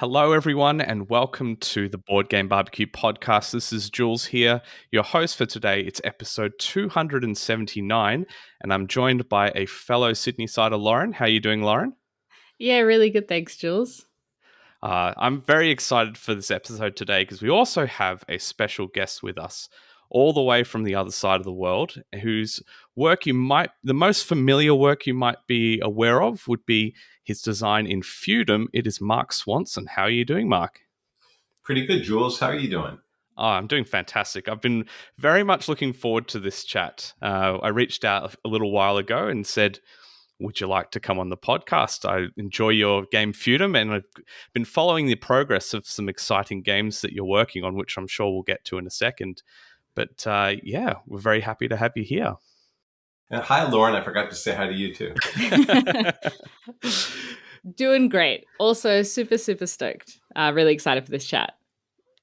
Hello, everyone, and welcome to the Board Game Barbecue podcast. This is Jules here, your host for today. It's episode 279, and I'm joined by a fellow Sydney-sider, Lauren. How are you doing, Lauren? Yeah, really good. Thanks, Jules. I'm very excited for this episode today because we also have a special guest with us all the way from the other side of the world whose work the most familiar work you might be aware of would be his design in Feudum. It is Mark Swanson. How are you doing, Mark? Pretty good, Jules. How are you doing? Oh, I'm doing fantastic. I've been very much looking forward to this chat. I reached out a little while ago and said, would you like to come on the podcast? I enjoy your game Feudum, and I've been following the progress of some exciting games that you're working on, which I'm sure we'll get to in a second. But yeah, we're very happy to have you here. Hi, Lauren. I forgot to say hi to you too. Doing great. Also super stoked. Really excited for this chat.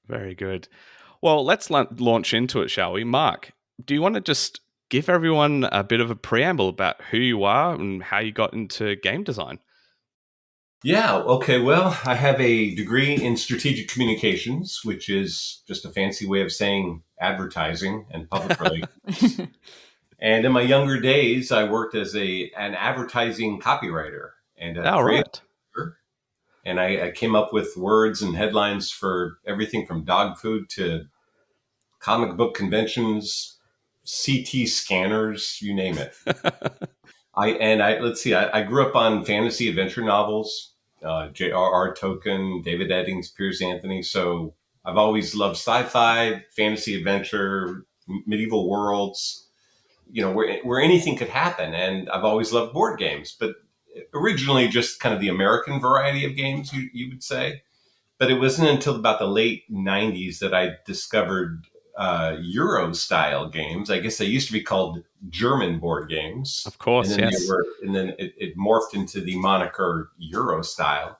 Very good. Well, let's launch into it, shall we? Mark, do you want to just give everyone a bit of a preamble about who you are and how you got into game design? Yeah, okay. Well, I have a degree in strategic communications, which is just a fancy way of saying advertising and public relations. And in my younger days, I worked as an advertising copywriter and a creative writer. And I came up with words and headlines for everything from dog food to comic book conventions, CT scanners, you name it. I grew up on fantasy adventure novels, J.R.R. Tolkien, David Eddings, Piers Anthony. So I've always loved sci-fi, fantasy adventure, medieval worlds, where anything could happen. And I've always loved board games, but originally just kind of the American variety of games, you would say. But it wasn't until about the late 90s that I discovered Euro style games. I guess they used to be called German board games. Of course, and then yes. It morphed into the moniker Euro style.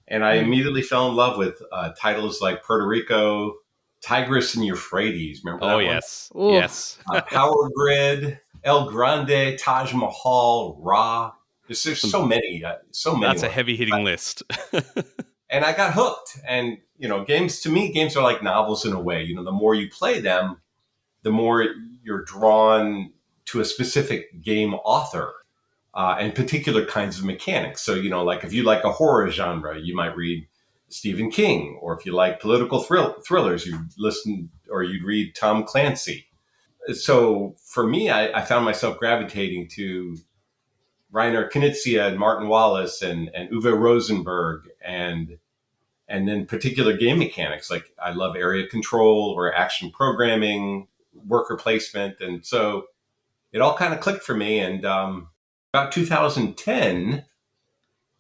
And I immediately fell in love with titles like Puerto Rico, Tigris and Euphrates. Remember that one? Yes. Yes. Power Grid, El Grande, Taj Mahal, Ra. There's so many. That's a heavy-hitting list. And I got hooked. And, games are like novels in a way. The more you play them, the more you're drawn to a specific game author and particular kinds of mechanics. So, like if you like a horror genre, you might read Stephen King. Or if you like political thrillers, you'd read Tom Clancy. So for me, I found myself gravitating to Rainer Knizia and Martin Wallace and Uwe Rosenberg and then particular game mechanics. Like I love area control or action programming, worker placement. And so it all kind of clicked for me. And about 2010,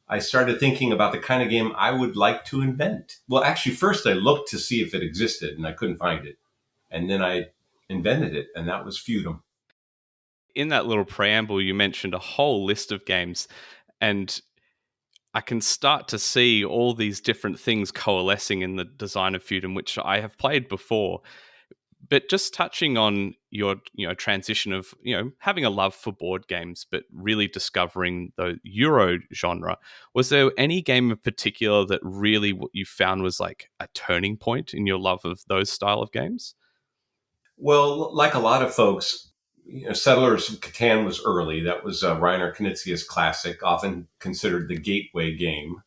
I started thinking about the kind of game I would like to invent. Well, actually, first I looked to see if it existed and I couldn't find it. And then I invented it, and that was Feudum. In that little preamble, you mentioned a whole list of games, and I can start to see all these different things coalescing in the design of Feudum, which I have played before. But just touching on your transition of having a love for board games, but really discovering the Euro genre, was there any game in particular that really what you found was like a turning point in your love of those style of games? Well, like a lot of folks, Settlers of Catan was early. That was Rainer Knizia's classic, often considered the gateway game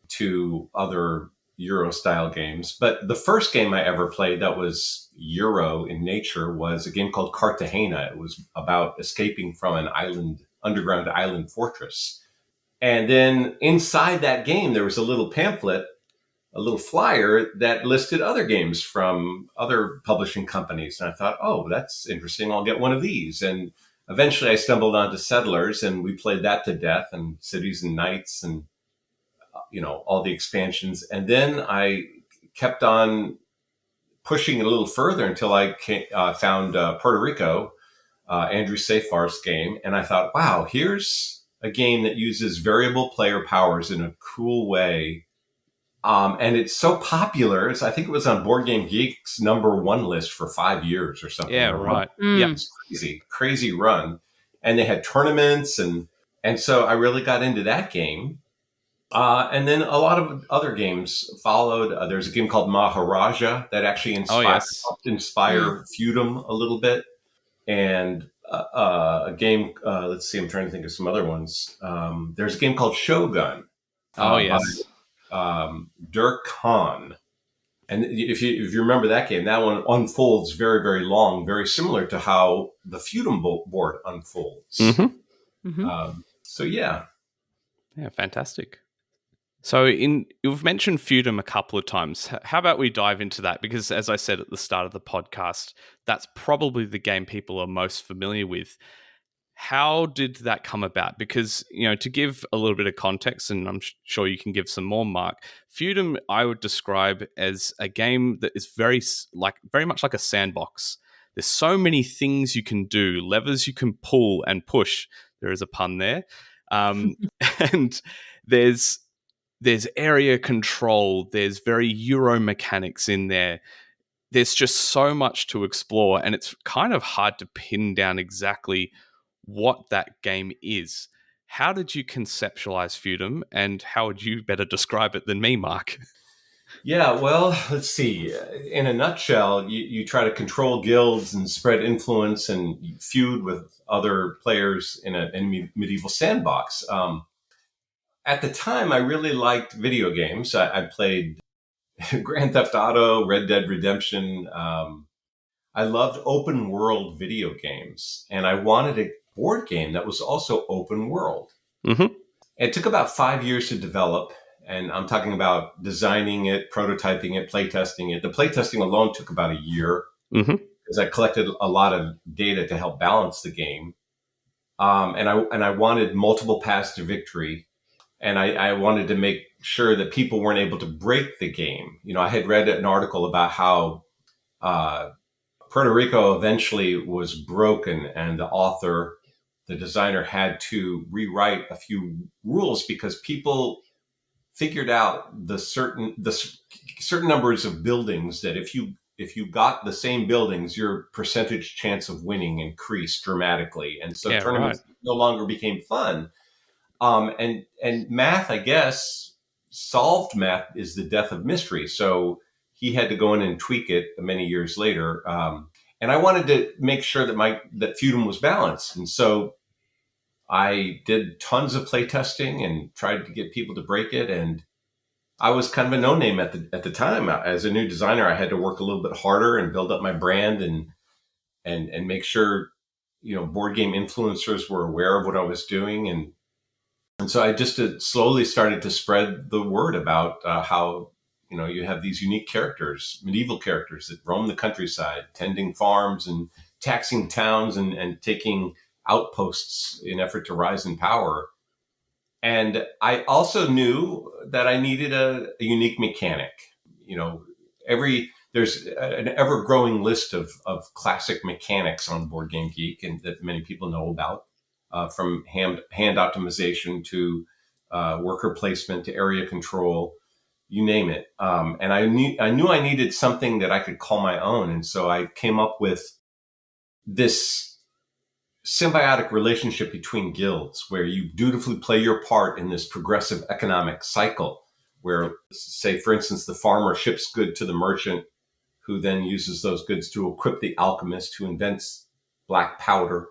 to other Euro-style games. But the first game I ever played that was Euro in nature was a game called Cartagena. It was about escaping from an underground island fortress. And then inside that game, there was a little pamphlet, a little flyer that listed other games from other publishing companies. And I thought, oh, that's interesting. I'll get one of these. And eventually I stumbled onto Settlers, and we played that to death, and Cities and Knights, and, all the expansions. And then I kept on pushing it a little further until I found Puerto Rico, Andrew Safar's game. And I thought, wow, here's a game that uses variable player powers in a cool way. And it's so popular. I think it was on Board Game Geek's #1 list for 5 years or something. Yeah, right. Yeah, it's crazy run. And they had tournaments. And so I really got into that game. And then a lot of other games followed. There's a game called Maharaja that actually Oh, yes. helped inspire Feudum a little bit. And a game, let's see, I'm trying to think of some other ones. There's a game called Shogun Oh, by yes. Dirk Hahn. And if you remember that game, that one unfolds very, very long, very similar to how the Feudum board unfolds. So, yeah. Yeah, fantastic. So you've mentioned Feudum a couple of times. How about we dive into that? Because as I said at the start of the podcast, that's probably the game people are most familiar with. How did that come about? Because, to give a little bit of context, and I'm sure you can give some more, Mark, Feudum I would describe as a game that is very much like a sandbox. There's so many things you can do, levers you can pull and push. There is a pun there. And there's area control, there's very Euro mechanics in there. There's just so much to explore, and it's kind of hard to pin down exactly what that game is. How did you conceptualize Feudum, and how would you better describe it than me, Mark? Yeah, well, let's see. In a nutshell, you try to control guilds and spread influence and feud with other players in a medieval sandbox. At the time, I really liked video games. I played Grand Theft Auto, Red Dead Redemption. I loved open world video games, and I wanted a board game that was also open world. Mm-hmm. It took about 5 years to develop, and I'm talking about designing it, prototyping it, playtesting it. The playtesting alone took about a year because I collected a lot of data to help balance the game. And I wanted multiple paths to victory, and I wanted to make sure that people weren't able to break the game. I had read an article about how Puerto Rico eventually was broken, and the designer, had to rewrite a few rules because people figured out the certain numbers of buildings that if you got the same buildings, your percentage chance of winning increased dramatically, and so Yeah, right. tournaments no longer became fun. And math, I guess, solved math is the death of mystery. So he had to go in and tweak it many years later. And I wanted to make sure that Feudum was balanced, and so I did tons of play testing and tried to get people to break it. And I was kind of a no name at the time. As a new designer, I had to work a little bit harder and build up my brand and make sure board game influencers were aware of what I was doing. And so I just slowly started to spread the word about how you have these unique characters, medieval characters that roam the countryside, tending farms and taxing towns and taking outposts in effort to rise in power. And I also knew that I needed a unique mechanic. There's an ever growing list of classic mechanics on Board Game Geek, and that many people know about, from hand optimization to worker placement to area control, you name it. And I knew I needed something that I could call my own, and so I came up with this symbiotic relationship between guilds where you dutifully play your part in this progressive economic cycle where, say, for instance, the farmer ships good to the merchant, who then uses those goods to equip the alchemist, who invents black powder,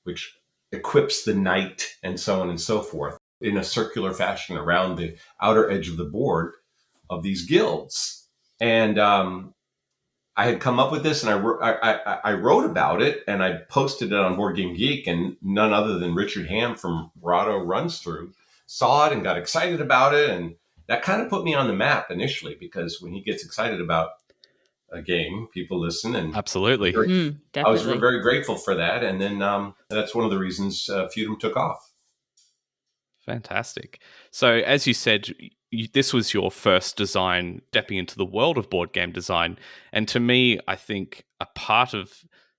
which equips the knight, and so on and so forth, in a circular fashion around the outer edge of the board of these guilds. And I had come up with this, and I wrote about it, and I posted it on Board Game Geek, and none other than Richard Ham from Rahdo Runs Through saw it and got excited about it, and that kind of put me on the map initially, because when he gets excited about a game, people listen, and Absolutely. I was very grateful for that, and then that's one of the reasons Feudum took off. Fantastic. So, as you said, this was your first design stepping into the world of board game design. And to me, I think a part of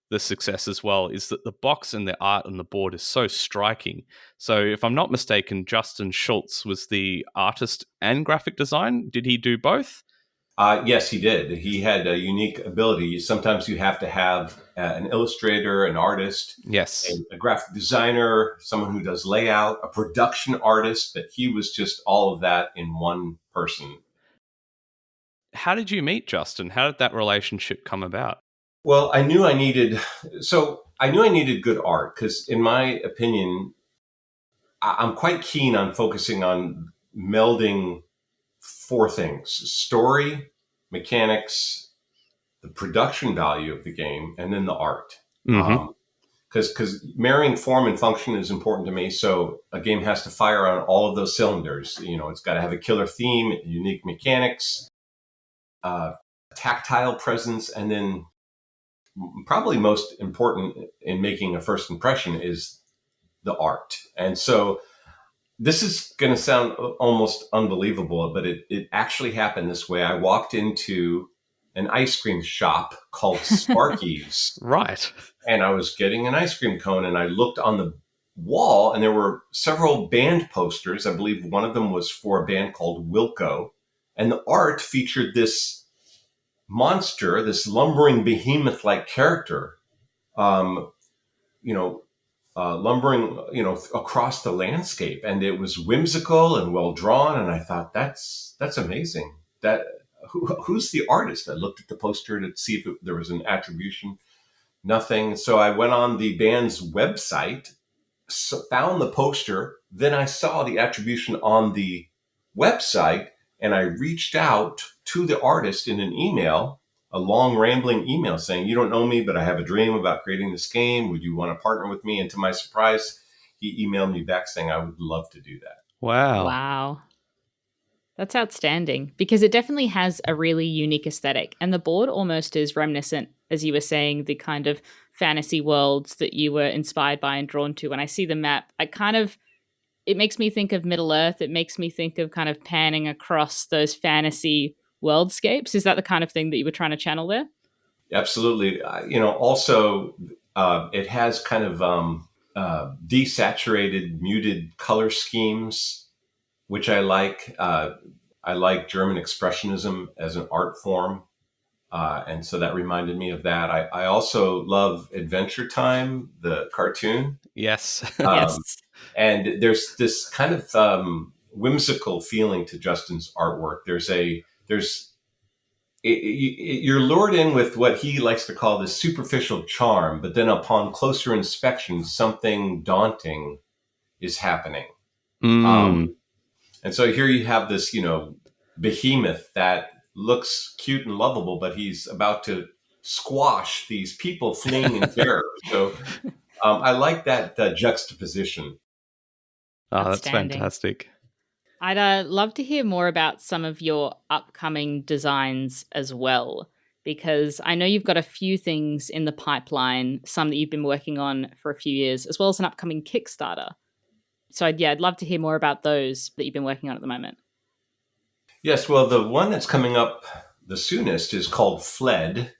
the success as well is that the box and the art on the board is so striking. So, if I'm not mistaken, Justin Schultz was the artist and graphic design. Did he do both? Yes, he did. He had a unique ability. Sometimes you have to have an illustrator, an artist, Yes. a graphic designer, someone who does layout, a production artist, but he was just all of that in one person. How did you meet Justin? How did that relationship come about? Well, I knew I needed good art because, in my opinion, I'm quite keen on focusing on melding four things: story, mechanics, the production value of the game, and then the art. Mm-hmm. Because marrying form and function is important to me. So a game has to fire on all of those cylinders. It's got to have a killer theme, unique mechanics, tactile presence, and then probably most important in making a first impression is the art. And so this is going to sound almost unbelievable, but it actually happened this way. I walked into an ice cream shop called Sparky's, Right. and I was getting an ice cream cone, and I looked on the wall, and there were several band posters. I believe one of them was for a band called Wilco, and the art featured this monster, this lumbering behemoth-like character, um, you know, lumbering, across the landscape, and it was whimsical and well drawn. And I thought, that's amazing. Who's the artist? I looked at the poster to see if there was an attribution. Nothing. So I went on the band's website, found the poster. Then I saw the attribution on the website, and I reached out to the artist in an email, a long rambling email saying, "You don't know me, but I have a dream about creating this game. Would you want to partner with me?" And to my surprise, he emailed me back saying, "I would love to do that." Wow. Wow. That's outstanding because it definitely has a really unique aesthetic. And the board almost is reminiscent, as you were saying, the kind of fantasy worlds that you were inspired by and drawn to. When I see the map, it makes me think of Middle Earth. It makes me think of kind of panning across those fantasy worldscapes. Is that the kind of thing that you were trying to channel there? Absolutely. Also, it has kind of desaturated, muted color schemes, which I like. I like German Expressionism as an art form. And so that reminded me of that. I also love Adventure Time, the cartoon. Yes. Yes. Um, and there's this kind of whimsical feeling to Justin's artwork. You're lured in with what he likes to call the superficial charm, but then upon closer inspection, something daunting is happening. Mm. Um, and so here you have this, behemoth that looks cute and lovable, but he's about to squash these people fleeing in terror. So I like that juxtaposition. Oh, that's Outstanding. fantastic. I'd love to hear more about some of your upcoming designs as well, because I know you've got a few things in the pipeline, some that you've been working on for a few years, as well as an upcoming Kickstarter. So I'd love to hear more about those that you've been working on at the moment. Yes, well, the one that's coming up the soonest is called Fled.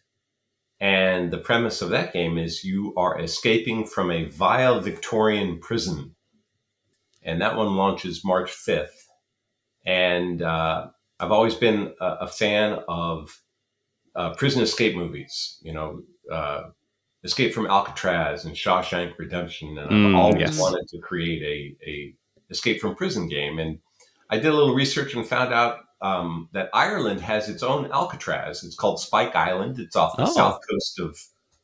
And the premise of that game is you are escaping from a vile Victorian prison. And that one launches March 5th. And I've always been a fan of prison escape movies, Escape from Alcatraz and Shawshank Redemption. And I've always yes. wanted to create a escape from prison game. And I did a little research and found out that Ireland has its own Alcatraz. It's called Spike Island. It's off the south coast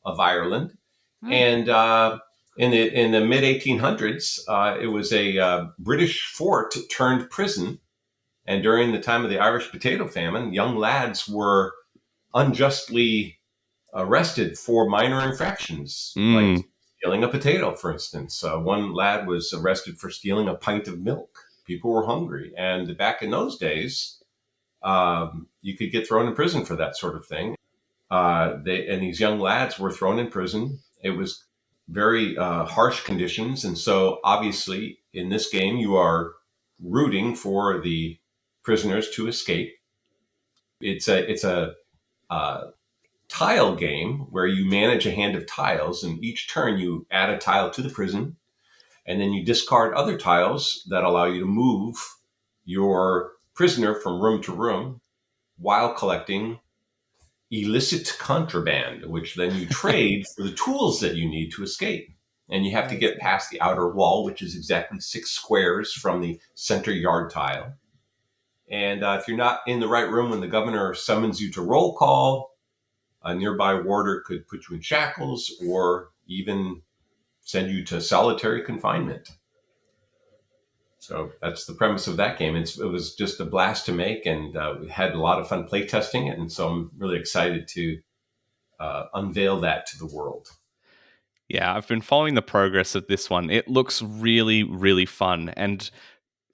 of Ireland. And in the mid 1800s, it was a British fort turned prison. And during the time of the Irish potato famine, young lads were unjustly arrested for minor infractions, like stealing a potato, for instance. One lad was arrested for stealing a pint of milk. People were hungry. And back in those days, you could get thrown in prison for that sort of thing. These young lads were thrown in prison. It was very harsh conditions. And so obviously in this game, you are rooting for the prisoners to escape. It's a tile game where you manage a hand of tiles, and each turn you add a tile to the prison, and then you discard other tiles that allow you to move your prisoner from room to room. while collecting illicit contraband, which then you trade for the tools that you need to escape. And you have to get past the outer wall, which is exactly 6 squares from the center yard tile. And if you're not in the right room when the governor summons you to roll call, a nearby warder could put you in shackles or even send you to solitary confinement. So that's the premise of that game. It was just a blast to make, and we had a lot of fun playtesting it. And so I'm really excited to unveil that to the world. Yeah, I've been following the progress of this one. It looks really, really fun. And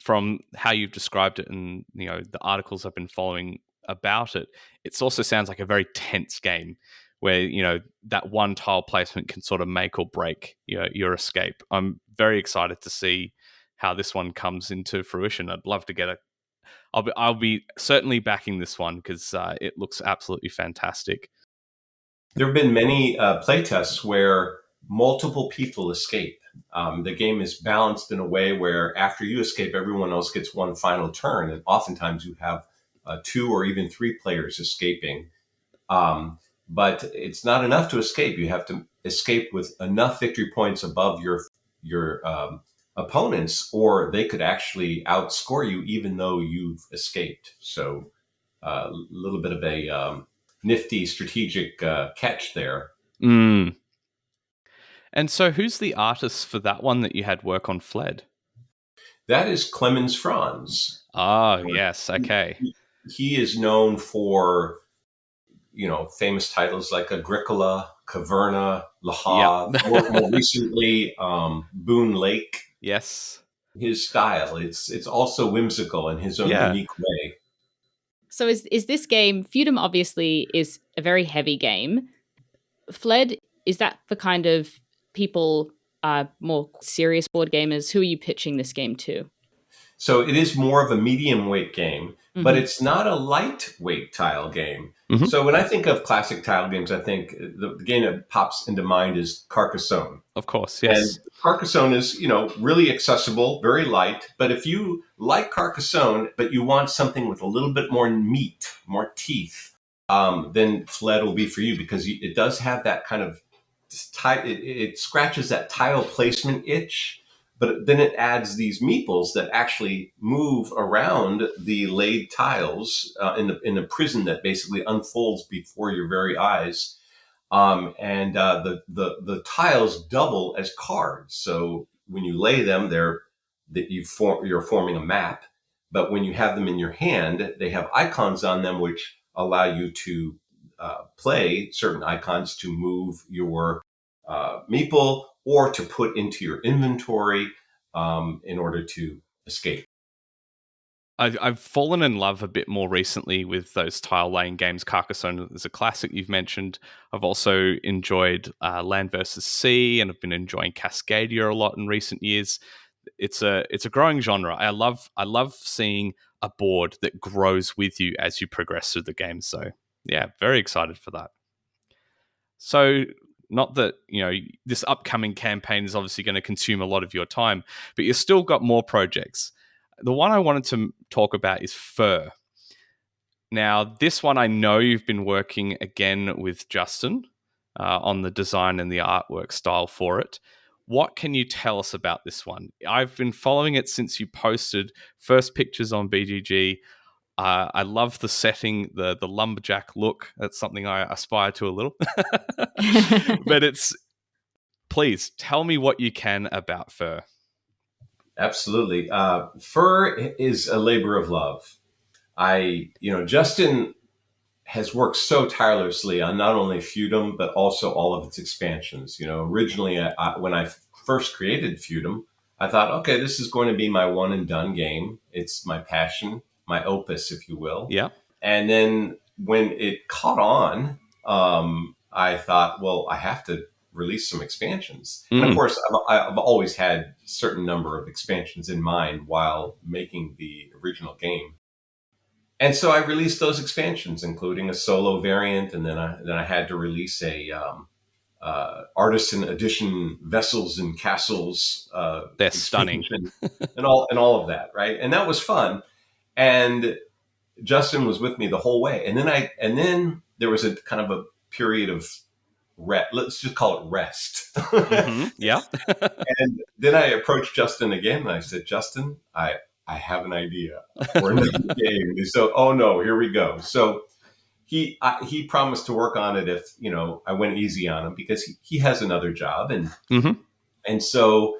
from how you've described it and the articles I've been following about it, it also sounds like a very tense game where that one tile placement can sort of make or break your escape. I'm very excited to see how this one comes into fruition. I'd love to get I'll be certainly backing this one because it looks absolutely fantastic. There have been many playtests where multiple people escape. The game is balanced in a way where after you escape, everyone else gets one final turn. And oftentimes you have 2 or even 3 players escaping. But it's not enough to escape. You have to escape with enough victory points above your opponents, or they could actually outscore you even though you've escaped. So a little bit of a nifty strategic catch there. Mm. And so who's the artist for that one that you had work on Fled? That is Clemens Franz. Oh, yes. Okay. He is known for, famous titles like Agricola, Caverna, Le Havre, Yep. more recently, Boone Lake. Yes. His style, it's also whimsical in his own unique way. So is this game, Feudum obviously is a very heavy game. Fled, is that for kind of people, more serious board gamers? Who are you pitching this game to? So it is more of a medium weight game, but it's not a lightweight tile game. Mm-hmm. So when I think of classic tile games, I think the game that pops into mind is Carcassonne. Of course, yes. And Carcassonne is, really accessible, very light. But if you like Carcassonne, but you want something with a little bit more meat, more teeth, then Fled will be for you because it does have that kind of it scratches that tile placement itch. But then it adds these meeples that actually move around the laid tiles in the prison that basically unfolds before your very eyes. And the tiles double as cards. So when you lay them, you're forming a map. But when you have them in your hand, they have icons on them which allow you to play certain icons to move your meeple or to put into your inventory in order to escape. I've fallen in love a bit more recently with those tile laying games. Carcassonne is a classic you've mentioned. I've also enjoyed Land versus Sea, and I've been enjoying Cascadia a lot in recent years. It's a growing genre. I love seeing a board that grows with you as you progress through the game. So yeah, very excited for that. So not that, this upcoming campaign is obviously going to consume a lot of your time, but you've still got more projects. The one I wanted to talk about is Fur. Now, this one I know you've been working again with Justin on the design and the artwork style for it. What can you tell us about this one? I've been following it since you posted first pictures on BGG. I love the setting, the lumberjack look. That's something I aspire to a little. But please tell me what you can about Fur. Absolutely. Fur is a labor of love. Justin has worked so tirelessly on not only Feudum, but also all of its expansions. Originally, when I first created Feudum, I thought, okay, this is going to be my one and done game. It's my passion, my opus, if you will. Yeah. And then when it caught on, I thought, well, I have to release some expansions. And of course, I've always had a certain number of expansions in mind while making the original game. And so I released those expansions, including a solo variant, and then I had to release a artisan edition vessels and castles. They're stunning, and all of that, right? And that was fun. And Justin was with me the whole way, and then there was a kind of a period of rest. Let's just call it rest. Yeah. And then I approached Justin again, and I said, Justin, I have an idea for another game. And so, oh no, here we go. So he promised to work on it if I went easy on him, because he has another job, and so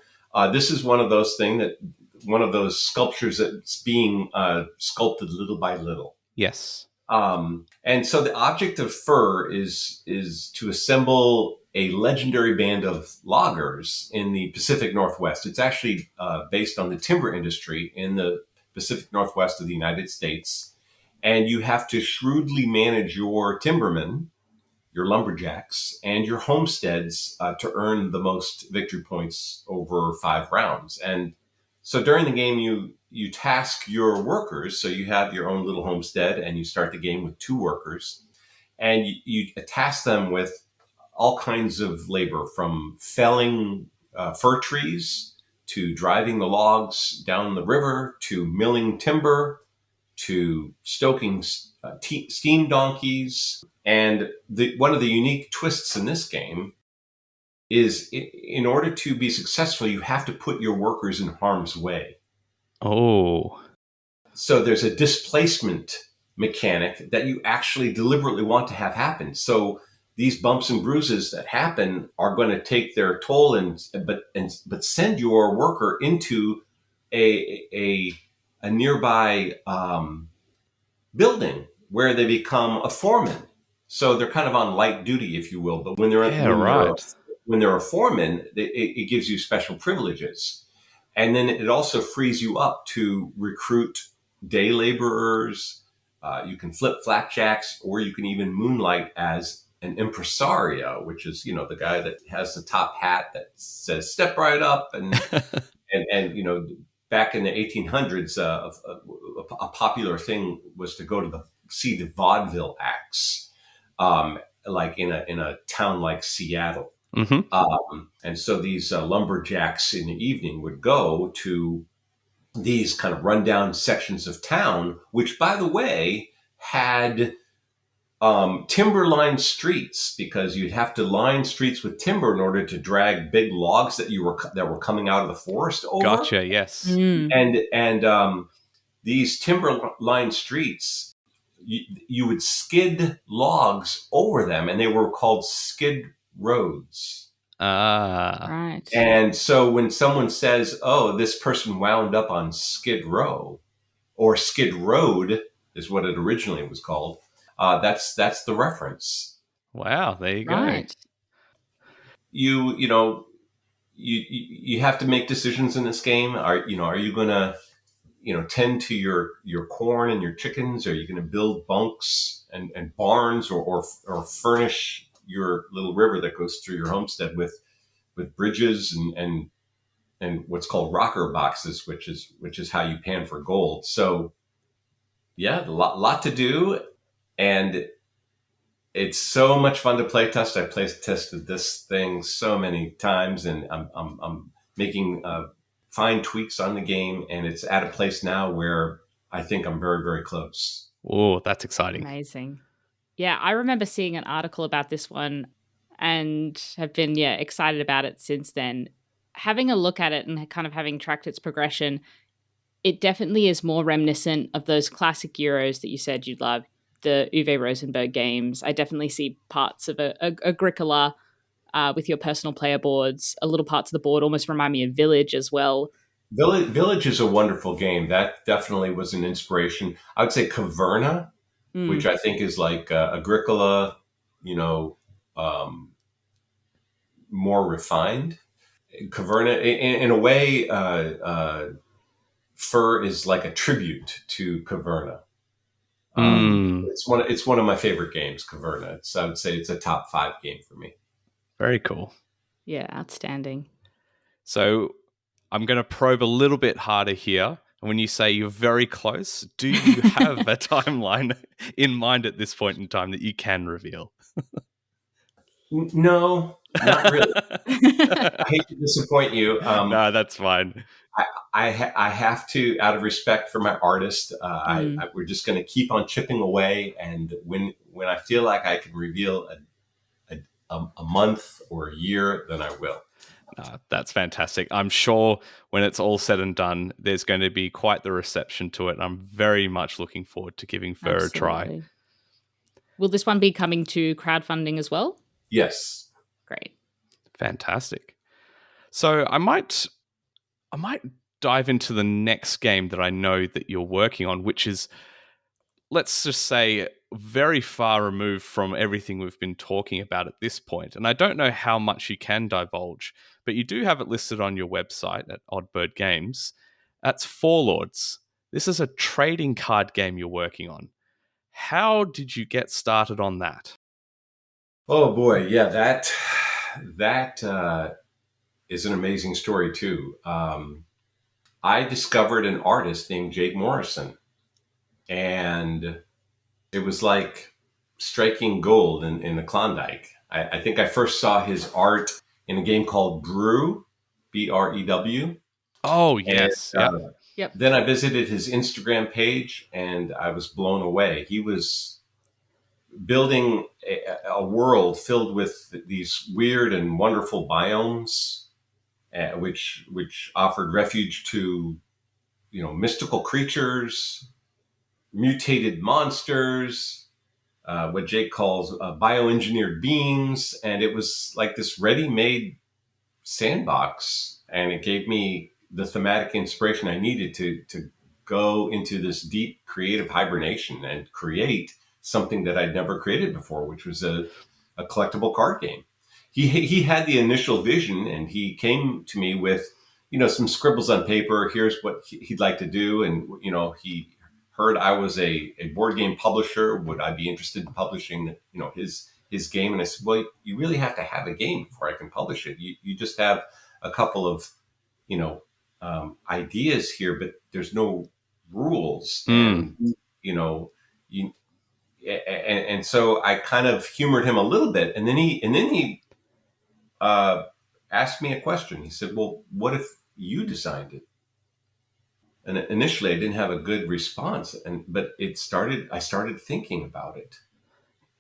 this is one of those sculptures that's being sculpted little by little. Yes. And so the object of Fur is to assemble a legendary band of loggers in the Pacific Northwest. It's actually based on the timber industry in the Pacific Northwest of the United States. And you have to shrewdly manage your timbermen, your lumberjacks, and your homesteads to earn the most victory points over 5 rounds. And so during the game, you task your workers. So you have your own little homestead, and you start the game with 2 workers, and you task them with all kinds of labor, from felling fir trees to driving the logs down the river to milling timber to stoking steam donkeys. And one of the unique twists in this game is, in order to be successful, you have to put your workers in harm's way. Oh. So there's a displacement mechanic that you actually deliberately want to have happen. So these bumps and bruises that happen are going to take their toll, but send your worker into a nearby building where they become a foreman. So they're kind of on light duty, if you will. But when they're a foreman, it gives you special privileges. And then it also frees you up to recruit day laborers. You can flip flapjacks, or you can even moonlight as an impresario, which is, the guy that has the top hat that says "Step right up," and back in the 1800s, a popular thing was to go to see the vaudeville acts, like in a town like Seattle. And so these lumberjacks in the evening would go to these kind of rundown sections of town, which, by the way, had timber-lined streets, because you'd have to line streets with timber in order to drag big logs that were coming out of the forest over. Gotcha. Yes. And these timber-lined streets, you would skid logs over them, and they were called skid roads. Right. And so when someone says, "Oh, this person wound up on Skid Row," or Skid Road is what it originally was called, that's the reference. Wow, there you go. Right. You have to make decisions in this game. Are you going to tend to your corn and your chickens? Are you going to build bunks and barns, or furnish your little river that goes through your homestead with bridges and what's called rocker boxes, which is how you pan for gold. So yeah, a lot to do, and it's so much fun to play test. I play tested this thing so many times, and I'm making fine tweaks on the game, and it's at a place now where I think I'm very, very close. Oh, that's exciting. Amazing. Yeah, I remember seeing an article about this one and have been, excited about it since then. Having a look at it and kind of having tracked its progression, it definitely is more reminiscent of those classic Euros that you said you'd love, the Uwe Rosenberg games. I definitely see parts of Agricola with your personal player boards. A little parts of the board almost remind me of Village as well. Village is a wonderful game. That definitely was an inspiration. I would say Caverna, which I think is like Agricola, more refined. Caverna, in a way, Fur is like a tribute to Caverna. It's one of my favorite games, Caverna. I would say it's a top 5 game for me. Very cool. Yeah, outstanding. So I'm going to probe a little bit harder here. When you say you're very close, do you have a timeline in mind at this point in time that you can reveal? No, not really. I hate to disappoint you. No, that's fine. I have to, out of respect for my artist, Mm. we're just going to keep on chipping away. And when I feel like I can reveal a month or a year, then I will. That's fantastic. I'm sure when it's all said and done, there's going to be quite the reception to it. I'm very much looking forward to giving Fur a try. Absolutely. Will this one be coming to crowdfunding as well? Yes. Great. Fantastic. So I might dive into the next game that I know that you're working on, which is, let's just say, very far removed from everything we've been talking about at this point. And I don't know how much you can divulge, but you do have it listed on your website at Oddbird Games. That's Forlords. This is a trading card game you're working on. How did you get started on that? Oh boy, yeah, that is an amazing story too. I discovered an artist named Jake Morrison, and it was like striking gold in the Klondike. I think I first saw his art in a game called Brew, Brew. Oh, And yes. Yeah. Yep. then I visited his Instagram page and I was blown away. He was building a world filled with these weird and wonderful biomes, which offered refuge to mystical creatures, mutated monsters, what Jake calls bioengineered beings, and it was like this ready-made sandbox, and it gave me the thematic inspiration I needed to go into this deep creative hibernation and create something that I'd never created before, which was a collectible card game. He had the initial vision, and he came to me with some scribbles on paper. Here's what he'd like to do, and he heard I was a board game publisher. Would I be interested in publishing his game? And I said, well, you really have to have a game before I can publish it. You just have a couple of ideas here, but there's no rules. And you and so I kind of humored him a little bit, and then he asked me a question. He said, well, what if you designed it? And initially I didn't have a good response, but I started thinking about it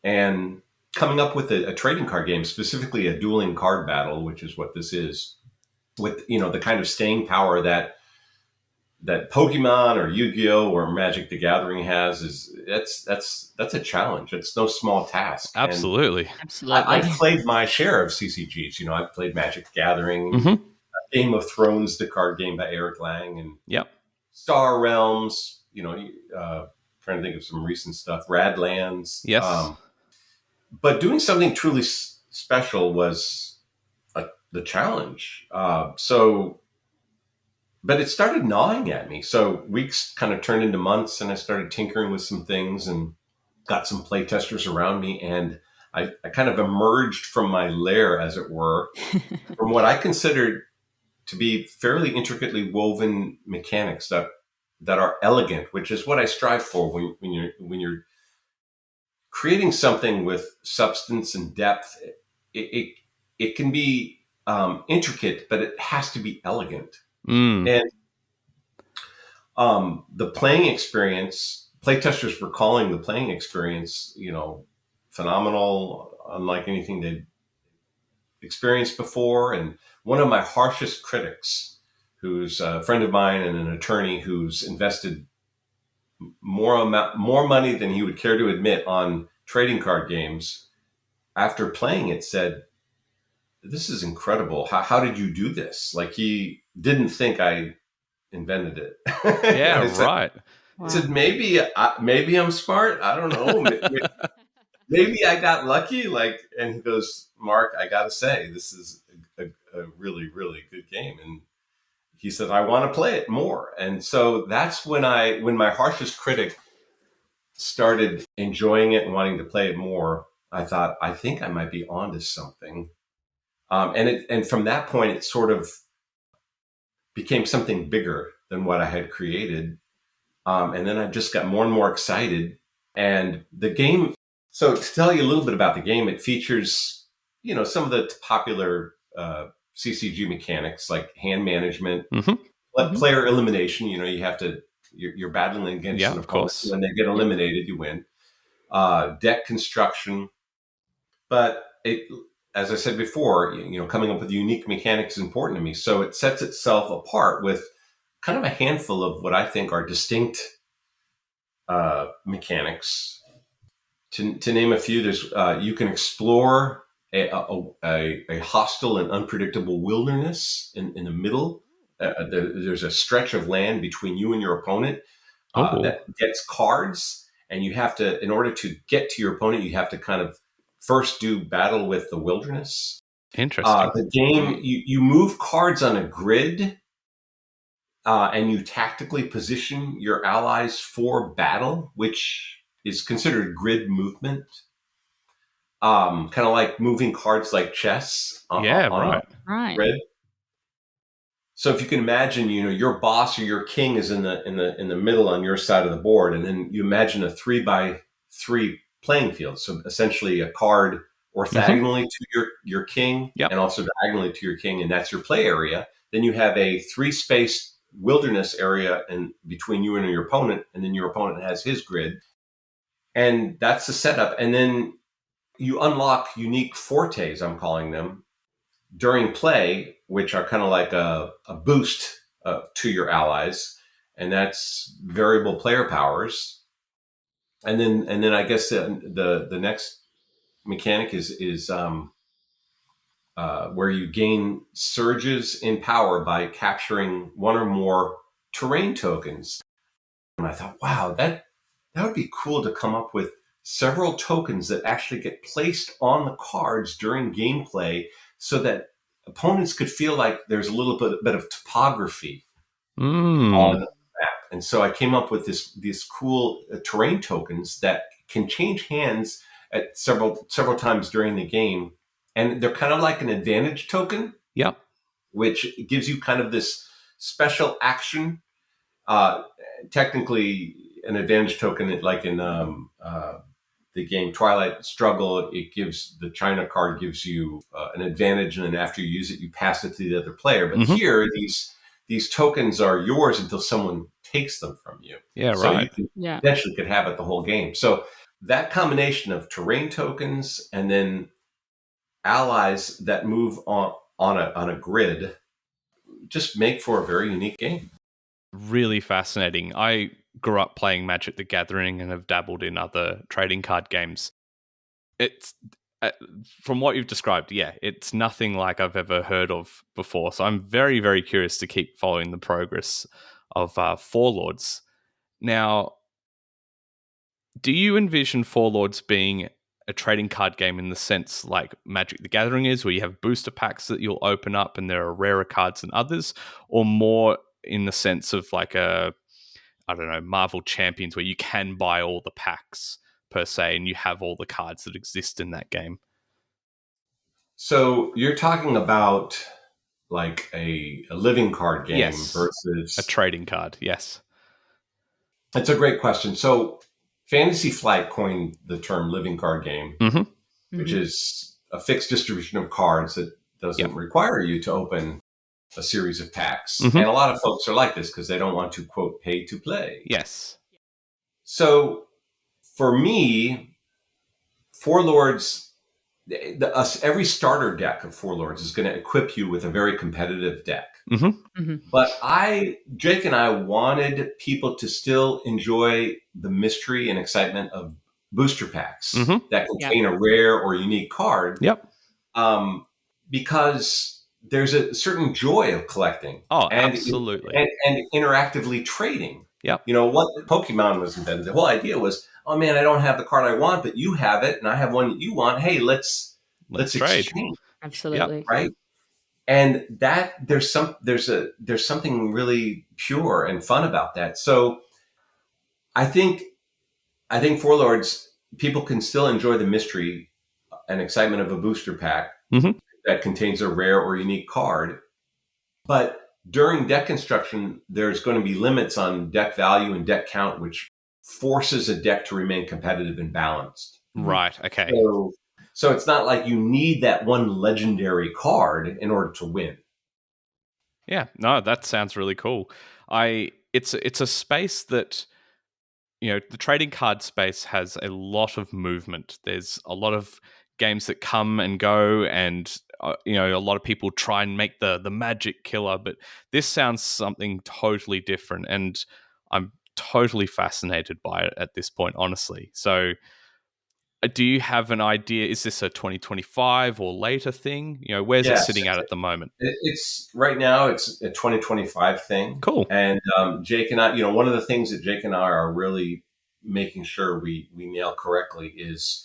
and coming up with a trading card game, specifically a dueling card battle, which is what this is, with the kind of staying power that Pokemon or Yu-Gi-Oh or Magic the Gathering has. That's a challenge. It's no small task. Absolutely. And Absolutely. I've played my share of CCGs. I've played Magic the Gathering, Mm-hmm. Game of Thrones, the card game by Eric Lang, and Yep. Star Realms. Trying to think of some recent stuff. Radlands. Yes. But doing something truly special was the challenge. But it started gnawing at me. So weeks kind of turned into months, and I started tinkering with some things and got some playtesters around me. And I kind of emerged from my lair, as it were, from what I considered to be fairly intricately woven mechanics that are elegant, which is what I strive for when you're creating something with substance and depth. It can be intricate, but it has to be elegant. Mm. And the playing experience, playtesters were calling the playing experience, phenomenal, unlike anything they'd experienced before. And one of my harshest critics, who's a friend of mine and an attorney who's invested more money than he would care to admit on trading card games, after playing it said, this is incredible. How did you do this? Like, he didn't think I invented it. Yeah, right. I said, maybe I'm smart. I don't know. Maybe I got lucky. And he goes, Mark, I got to say, this is a really, really good game. And he said, I want to play it more. And so that's when my harshest critic started enjoying it and wanting to play it more, I thought, I think I might be onto something. And from that point, it sort of became something bigger than what I had created. And then I just got more and more excited. And the game, so to tell you a little bit about the game, it features, some of the popular CCG mechanics like hand management, Mm-hmm. player elimination. You have to, you're battling against an of opponent. course. When they get eliminated, you win. Deck construction. But as I said before, coming up with unique mechanics is important to me. So it sets itself apart with kind of a handful of what I think are distinct mechanics. To name a few, there's you can explore a hostile and unpredictable wilderness in the middle. There's a stretch of land between you and your opponent that gets cards, and you have to, in order to get to your opponent, you have to kind of first do battle with the wilderness. Interesting. The game, you move cards on a grid, and you tactically position your allies for battle, which is considered grid movement. Kind of like moving cards like chess on a grid. So if you can imagine, your boss or your king is in the middle on your side of the board, and then you imagine a 3x3 playing field. So essentially a card orthogonally to your king, and also diagonally to your king, and that's your play area. Then you have a 3-space wilderness area in between you and your opponent, and then your opponent has his grid. And that's the setup. And then you unlock unique fortes, I'm calling them, during play, which are kind of like a boost to your allies. And that's variable player powers. And then I guess the next mechanic is where you gain surges in power by capturing one or more terrain tokens. And I thought, wow, that would be cool to come up with several tokens that actually get placed on the cards during gameplay so that opponents could feel like there's a little bit of topography on the map. And so I came up with these cool terrain tokens that can change hands at several times during the game. And they're kind of like an advantage token. Yep. Which gives you kind of this special action. Technically, an advantage token, like in the game Twilight Struggle, the China card gives you an advantage, and then after you use it, you pass it to the other player. But here, these tokens are yours until someone takes them from you. Yeah, so right. You potentially could have it the whole game. So that combination of terrain tokens and then allies that move on a grid just make for a very unique game. Really fascinating. I grew up playing Magic the Gathering and have dabbled in other trading card games. It's from what you've described, it's nothing like I've ever heard of before. So I'm very, very curious to keep following the progress of Four Lords. Now, do you envision Four Lords being a trading card game in the sense like Magic the Gathering is, where you have booster packs that you'll open up and there are rarer cards than others, or more in the sense of like Marvel Champions, where you can buy all the packs per se and you have all the cards that exist in that game? So you're talking about like a living card game versus a trading card. Yes. That's a great question. So Fantasy Flight coined the term living card game, which is a fixed distribution of cards that doesn't require you to open a series of packs. And a lot of folks are like this because they don't want to, quote, pay to play. Yes. So for me, Four Lords, every starter deck of Four Lords is going to equip you with a very competitive deck. But Jake and I wanted people to still enjoy the mystery and excitement of booster packs that contain a rare or unique card. Because there's a certain joy of collecting. Oh, absolutely. And interactively trading. Yep. What Pokemon was invented. The whole idea was, oh man, I don't have the card I want, but you have it, and I have one that you want. Hey, let's trade. Exchange. Absolutely. Right. And that there's something really pure and fun about that. So I think Four Lords, people can still enjoy the mystery and excitement of a booster pack that contains a rare or unique card. But during deck construction, there's going to be limits on deck value and deck count, which forces a deck to remain competitive and balanced. Right. Okay. So it's not like you need that one legendary card in order to win. Yeah, no, that sounds really cool. It's a space that, the trading card space has a lot of movement. There's a lot of games that come and go, and a lot of people try and make the magic killer. But this sounds something totally different, and I'm totally fascinated by it at this point, honestly. So, do you have an idea? Is this a 2025 or later thing? Where's it Yes, sitting at the moment? it's right now. It's a 2025 thing, Cool. and Jake and I, one of the things that Jake and I are really making sure we nail correctly is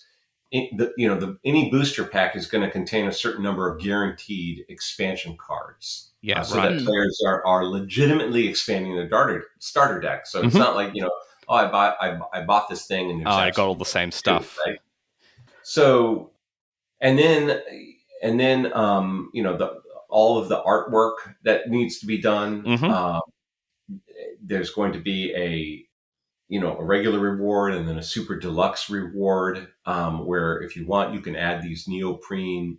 any booster pack is going to contain a certain number of guaranteed expansion cards. Yeah, So right. that players are legitimately expanding their starter deck. So it's Mhm. not like oh, I bought this thing and there's I got all absolutely the same nothing to it, stuff. right? So and then all of the artwork that needs to be done. Mhm. There's going to be a regular reward and then a super deluxe reward, where if you want, you can add these neoprene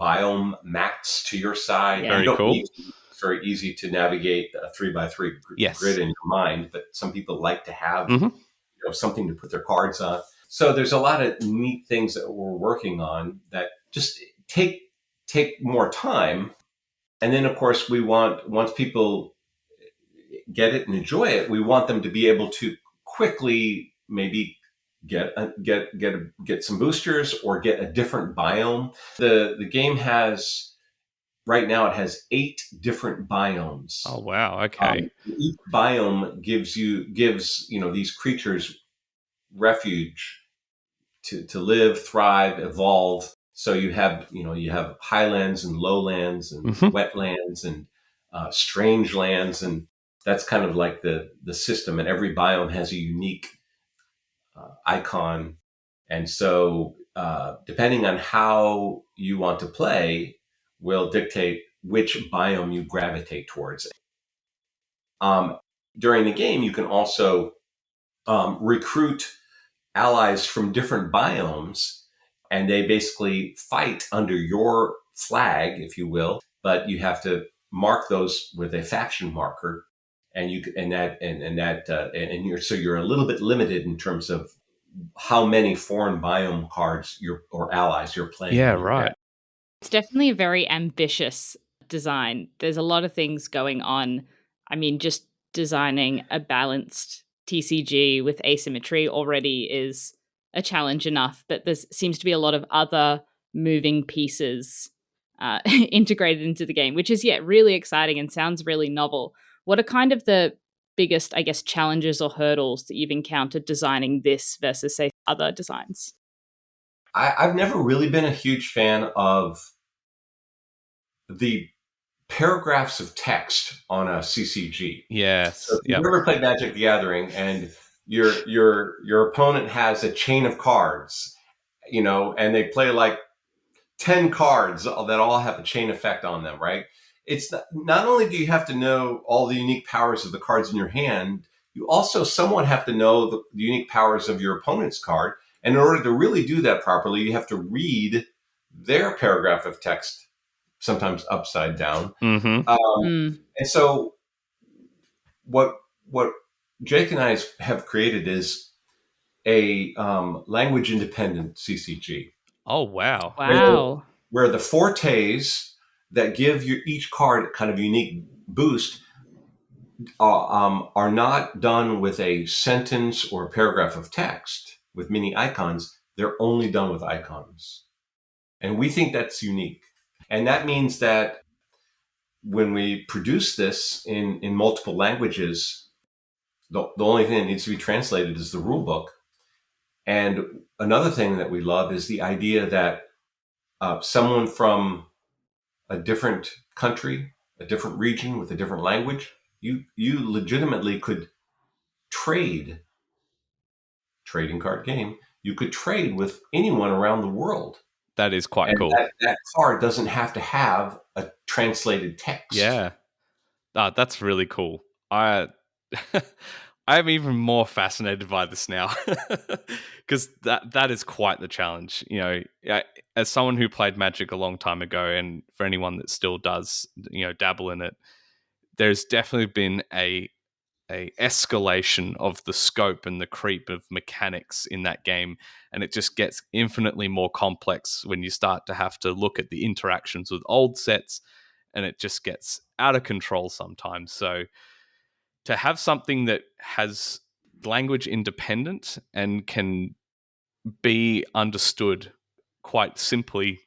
biome mats to your side. Yeah. You Very don't cool. need to. It's very easy to navigate a 3x3 Yes. grid in your mind, but some people like to have Mhm. something to put their cards on. So there's a lot of neat things that we're working on that just take more time. And then, of course, once people get it and enjoy it, we want them to be able to quickly maybe get some boosters or get a different biome. The game has right now, it has 8 different biomes. Oh wow. Okay. Each biome gives these creatures refuge to live, thrive, evolve. So you have highlands and lowlands and Mhm. wetlands and strange lands, and that's kind of like the system. And every biome has a unique icon, and so depending on how you want to play, will dictate which biome you gravitate towards. During the game, you can also recruit allies from different biomes, and they basically fight under your flag, if you will. But you have to mark those with a faction marker, and you're a little bit limited in terms of how many foreign biome cards or allies you're playing Yeah. in your deck. Right. It's definitely a very ambitious design. There's a lot of things going on. I mean, just designing a balanced TCG with asymmetry already is a challenge enough, but there seems to be a lot of other moving pieces integrated into the game, which is, really exciting and sounds really novel. What are kind of the biggest, I guess, challenges or hurdles that you've encountered designing this versus, say, other designs? I've never really been a huge fan of the paragraphs of text on a CCG. So Yes. if you've Yep. ever played Magic the Gathering and your opponent has a chain of cards, and they play like 10 cards that all have a chain effect on them, right? It's not only do you have to know all the unique powers of the cards in your hand, you also somewhat have to know the unique powers of your opponent's card. And in order to really do that properly, you have to read their paragraph of text, sometimes upside down. Mhm. And so what Jake and I have created is a language independent CCG, Oh wow. Wow. where the fortes that give you each card kind of unique boost are not done with a sentence or a paragraph of text with many icons. They're only done with icons. And we think that's unique. And that means that when we produce this in multiple languages, the only thing that needs to be translated is the rule book. And another thing that we love is the idea that someone from a different country, a different region with a different language, you legitimately could trade trading card game. You could trade with anyone around the world, That is quite and cool. that card doesn't have to have a translated text. Yeah. That's really cool. I I'm even more fascinated by this now because that is quite the challenge. As someone who played Magic a long time ago, and for anyone that still does, dabble in it, there's definitely been a escalation of the scope and the creep of mechanics in that game, and it just gets infinitely more complex when you start to have to look at the interactions with old sets, and it just gets out of control sometimes. So to have something that has language independent and can be understood quite simply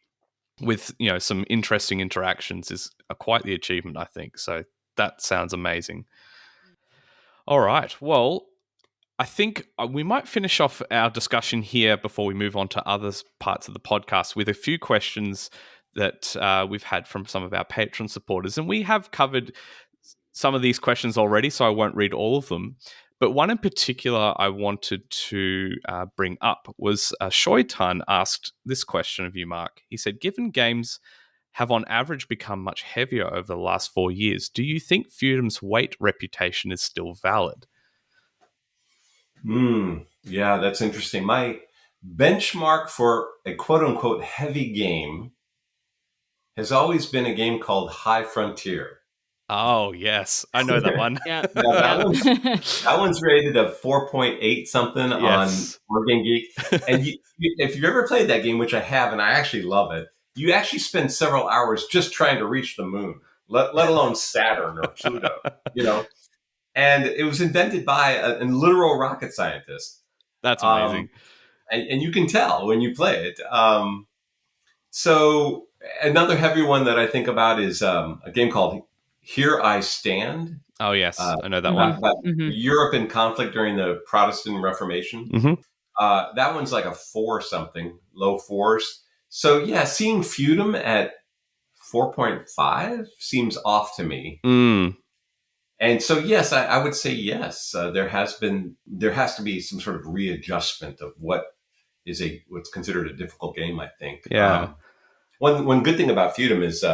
with some interesting interactions is quite the achievement, I think. So that sounds amazing. All right. Well, I think we might finish off our discussion here before we move on to other parts of the podcast with a few questions that we've had from some of our Patreon supporters. And we have covered some of these questions already, so I won't read all of them. But one in particular I wanted to bring up was Shoitan asked this question of you, Mark. He said, given games have on average become much heavier over the last 4 years, do you think Feudum's weight reputation is still valid? Yeah, that's interesting. My benchmark for a quote-unquote heavy game has always been a game called High Frontier. Oh, yes. I know that one. Yeah. Now, that one's rated a 4.8 something on Yes. Board Game Geek. And if you've ever played that game, which I have, and I actually love it, you actually spend several hours just trying to reach the moon, let alone Saturn or Pluto, And it was invented by a literal rocket scientist. That's amazing. And you can tell when you play it. So another heavy one that I think about is a game called Here I Stand. Oh, yes. I know that one. About Europe in conflict during the Protestant Reformation. Mm-hmm. That one's like a 4 something, low 4s. So yeah, seeing Feudum at 4.5 seems off to me. And so, yes, I would say yes. There has to be some sort of readjustment of what's considered a difficult game, I think. Yeah. One good thing about Feudum is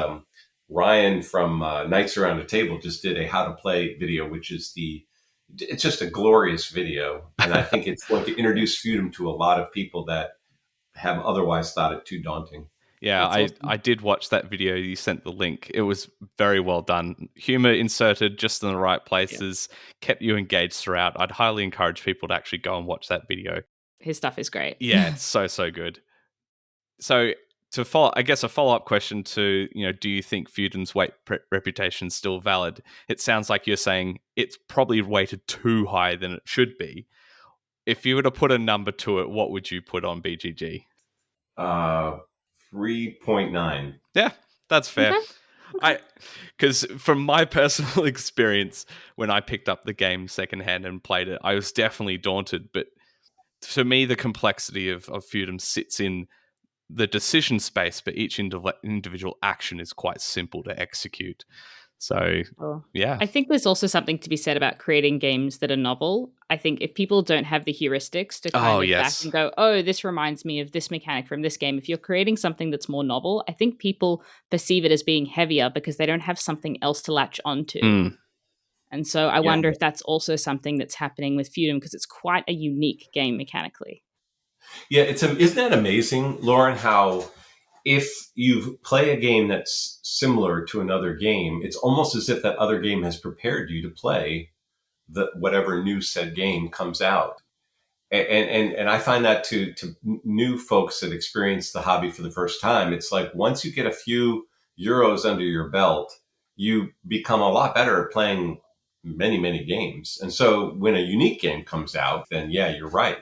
Ryan from Knights Around a Table just did a how to play video, which is it's just a glorious video. And I think it's going to introduce Feudum to a lot of people that have otherwise thought it too daunting. Yeah, awesome. I did watch that video. You sent the link. It was very well done. Humor inserted just in the right places, kept you engaged throughout. I'd highly encourage people to actually go and watch that video. His stuff is great. Yeah, it's so good. So a follow-up question to, do you think Feudum's weight reputation is still valid? It sounds like you're saying it's probably weighted too high than it should be. If you were to put a number to it, what would you put on BGG? 3.9. Yeah, that's fair. Okay. Because from my personal experience, when I picked up the game secondhand and played it, I was definitely daunted. But to me, the complexity of Feudum sits in the decision space, but each individual action is quite simple to execute. So, yeah. I think there's also something to be said about creating games that are novel. I think if people don't have the heuristics to kind of back and go, oh, this reminds me of this mechanic from this game. If you're creating something that's more novel, I think people perceive it as being heavier because they don't have something else to latch onto. And so I wonder if that's also something that's happening with Feudum because it's quite a unique game mechanically. Yeah, isn't that amazing, Lauren, how if you play a game that's similar to another game, it's almost as if that other game has prepared you to play whatever new said game comes out. And I find that to new folks that experience the hobby for the first time, it's like once you get a few euros under your belt, you become a lot better at playing many, many games. And so when a unique game comes out, then yeah, you're right.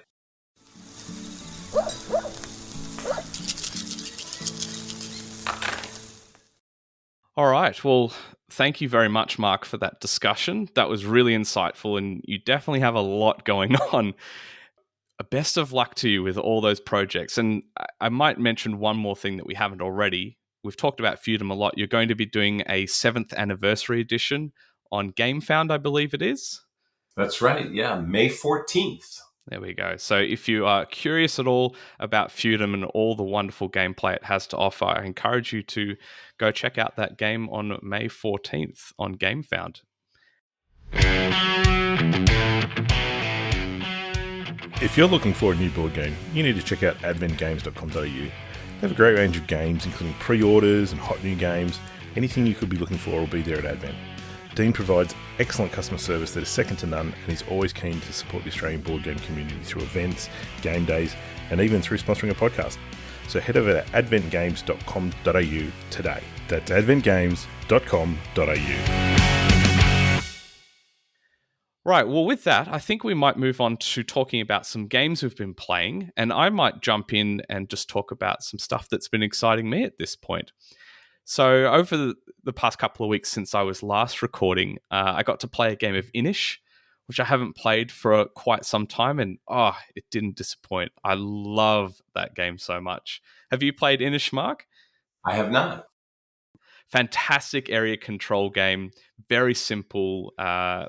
All right. Well, thank you very much, Mark, for that discussion. That was really insightful, and you definitely have a lot going on. Best of luck to you with all those projects. And I might mention one more thing that we haven't already. We've talked about Feudum a lot. You're going to be doing a 7th anniversary edition on GameFound, I believe it is. That's right. Yeah, May 14th. There we go. So if you are curious at all about Feudum and all the wonderful gameplay it has to offer, I encourage you to go check out that game on May 14th on GameFound. If you're looking for a new board game, you need to check out adventgames.com.au. They have a great range of games, including pre-orders and hot new games. Anything you could be looking for will be there at Advent. Dean provides excellent customer service that is second to none, and is always keen to support the Australian board game community through events, game days, and even through sponsoring a podcast. So head over to adventgames.com.au today. That's adventgames.com.au. Right, well, with that, I think we might move on to talking about some games we've been playing, and I might jump in and just talk about some stuff that's been exciting me at this point. So over the past couple of weeks since I was last recording, I got to play a game of Inish, which I haven't played for quite some time, and it didn't disappoint. I love that game so much. Have you played Inish, Mark? I have not. Fantastic area control game, very simple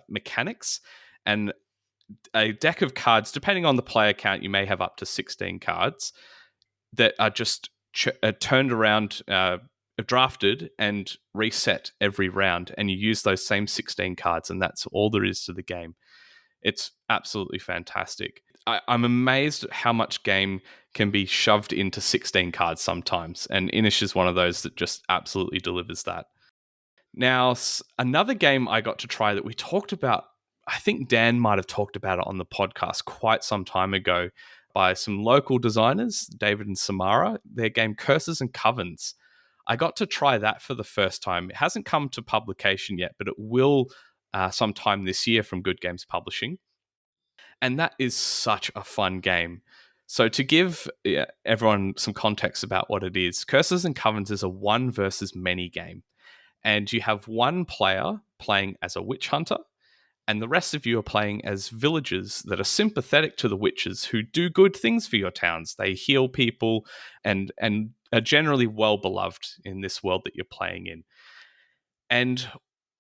mechanics, and a deck of cards. Depending on the player count, you may have up to 16 cards that are just turned around, drafted and reset every round, and you use those same 16 cards, and that's all there is to the game. It's absolutely fantastic. I'm amazed at how much game can be shoved into 16 cards sometimes, and Inish is one of those that just absolutely delivers that. Now, another game I got to try that we talked about, I think Dan might have talked about it on the podcast quite some time ago, by some local designers, David and Samara, their game Curses and Covens. I got to try that for the first time. It hasn't come to publication yet, but it will sometime this year from Good Games Publishing. And that is such a fun game. So to give everyone some context about what it is, Curses and Covens is a one versus many game. And you have one player playing as a witch hunter, and the rest of you are playing as villagers that are sympathetic to the witches who do good things for your towns. They heal people and are generally well beloved in this world that you're playing in. And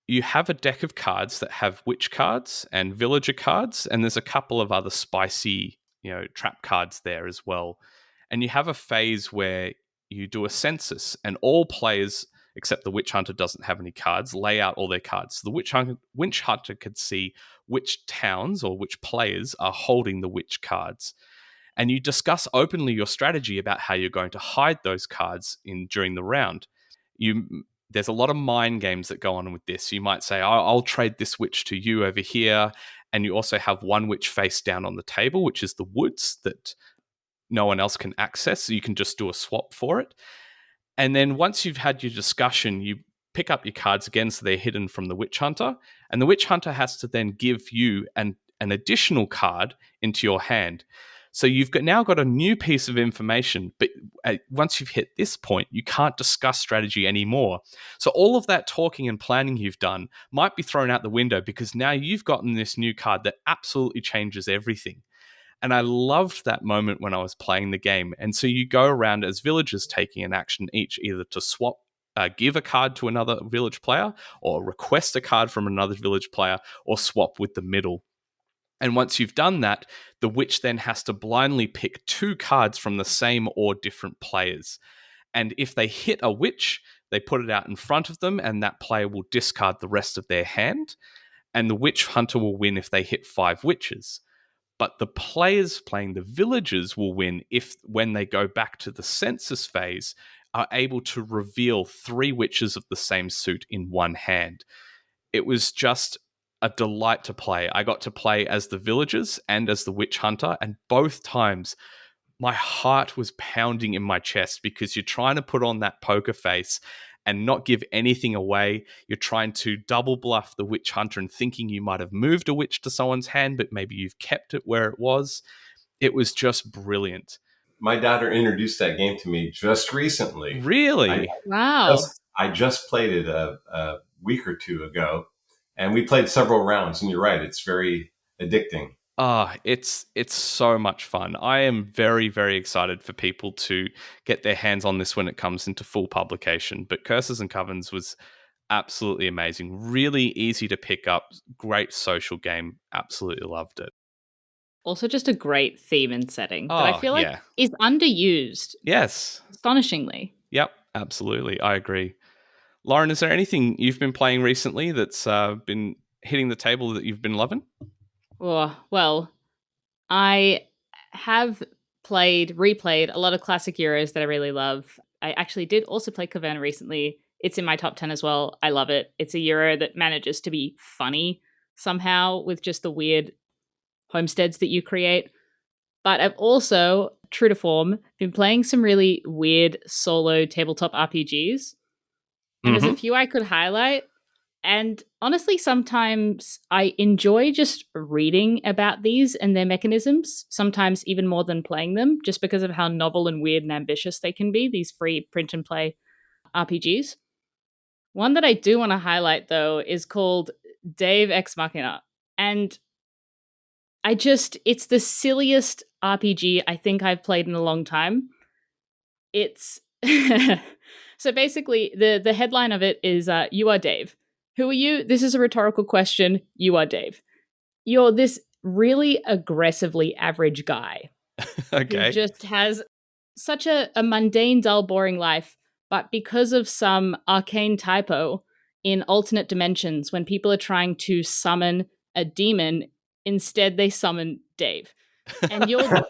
you have a deck of cards that have witch cards and villager cards, and there's a couple of other spicy, trap cards there as well. And you have a phase where you do a census, and all players, except the witch hunter doesn't have any cards, lay out all their cards. So the witch hunter could see which towns or which players are holding the witch cards. And you discuss openly your strategy about how you're going to hide those cards during the round. There's a lot of mind games that go on with this. You might say, I'll trade this witch to you over here. And you also have one witch face down on the table, which is the woods that no one else can access. So you can just do a swap for it. And then once you've had your discussion, you pick up your cards again, so they're hidden from the witch hunter. And the witch hunter has to then give you an additional card into your hand. So you've now got a new piece of information, but once you've hit this point, you can't discuss strategy anymore. So all of that talking and planning you've done might be thrown out the window, because now you've gotten this new card that absolutely changes everything. And I loved that moment when I was playing the game. And so you go around as villagers taking an action each, either to swap, give a card to another village player, or request a card from another village player, or swap with the middle. And once you've done that, the witch then has to blindly pick two cards from the same or different players. And if they hit a witch, they put it out in front of them, and that player will discard the rest of their hand. And the witch hunter will win if they hit 5 witches. But the players playing the villagers will win if, when they go back to the census phase, are able to reveal 3 witches of the same suit in one hand. It was just a delight to play. I got to play as the villagers and as the witch hunter, and both times my heart was pounding in my chest, because you're trying to put on that poker face and not give anything away. You're trying to double bluff the witch hunter and thinking you might have moved a witch to someone's hand, but maybe you've kept it where it was. It was just brilliant. My daughter introduced that game to me just recently. Really? Wow. I just played it a week or two ago, and we played several rounds. And you're right, it's very addicting. It's so much fun. I am very, very excited for people to get their hands on this when it comes into full publication. But Curses and Covens was absolutely amazing. Really easy to pick up. Great social game. Absolutely loved it. Also just a great theme and setting that I feel like is underused. Yes. Astonishingly. Yep, absolutely. I agree. Lauren, is there anything you've been playing recently that's been hitting the table that you've been loving? Oh, well, I have replayed a lot of classic Euros that I really love. I actually did also play Covens recently. It's in my top 10 as well. I love it. It's a Euro that manages to be funny somehow with just the weird homesteads that you create. But I've also, true to form, been playing some really weird solo tabletop RPGs. And there's a few I could highlight. And honestly, sometimes I enjoy just reading about these and their mechanisms, sometimes even more than playing them, just because of how novel and weird and ambitious they can be, these free print and play RPGs. One that I do want to highlight, though, is called Dave Ex Machina. And it's the silliest RPG I think I've played in a long time. It's so basically the headline of it is you are Dave. Who are you? This is a rhetorical question. You are Dave. You're this really aggressively average guy Okay. who just has such a mundane, dull, boring life. But because of some arcane typo in alternate dimensions, when people are trying to summon a demon, instead they summon Dave. And you're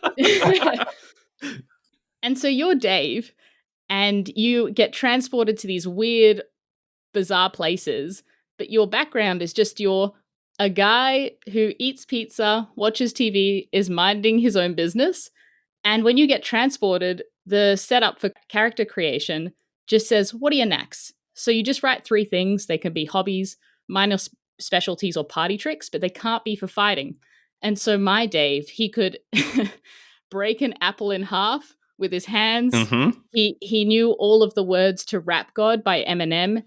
and so you're Dave, and you get transported to these weird, bizarre places, but your background is just you're a guy who eats pizza, watches TV, is minding his own business. And when you get transported, the setup for character creation just says, what are your knacks? So you just write 3 things. They can be hobbies, minor specialties, or party tricks, but they can't be for fighting. And so my Dave, he could break an apple in half with his hands. Mm-hmm. He knew all of the words to Rap God by Eminem,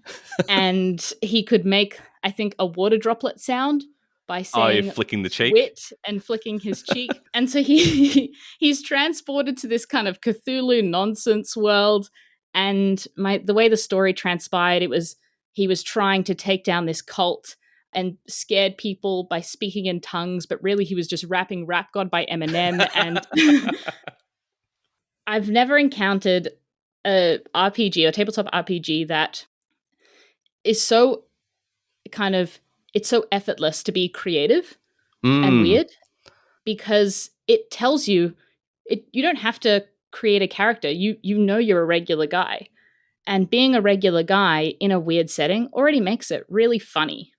and he could make, I think, a water droplet sound by saying you're flicking the cheek? wit and flicking his cheek. And so he's transported to this kind of Cthulhu nonsense world. And the way the story transpired, he was trying to take down this cult and scared people by speaking in tongues, but really he was just rapping Rap God by Eminem. And I've never encountered a RPG or tabletop RPG that is so it's so effortless to be creative and weird, because it tells you you don't have to create a character. You know you're a regular guy. And being a regular guy in a weird setting already makes it really funny.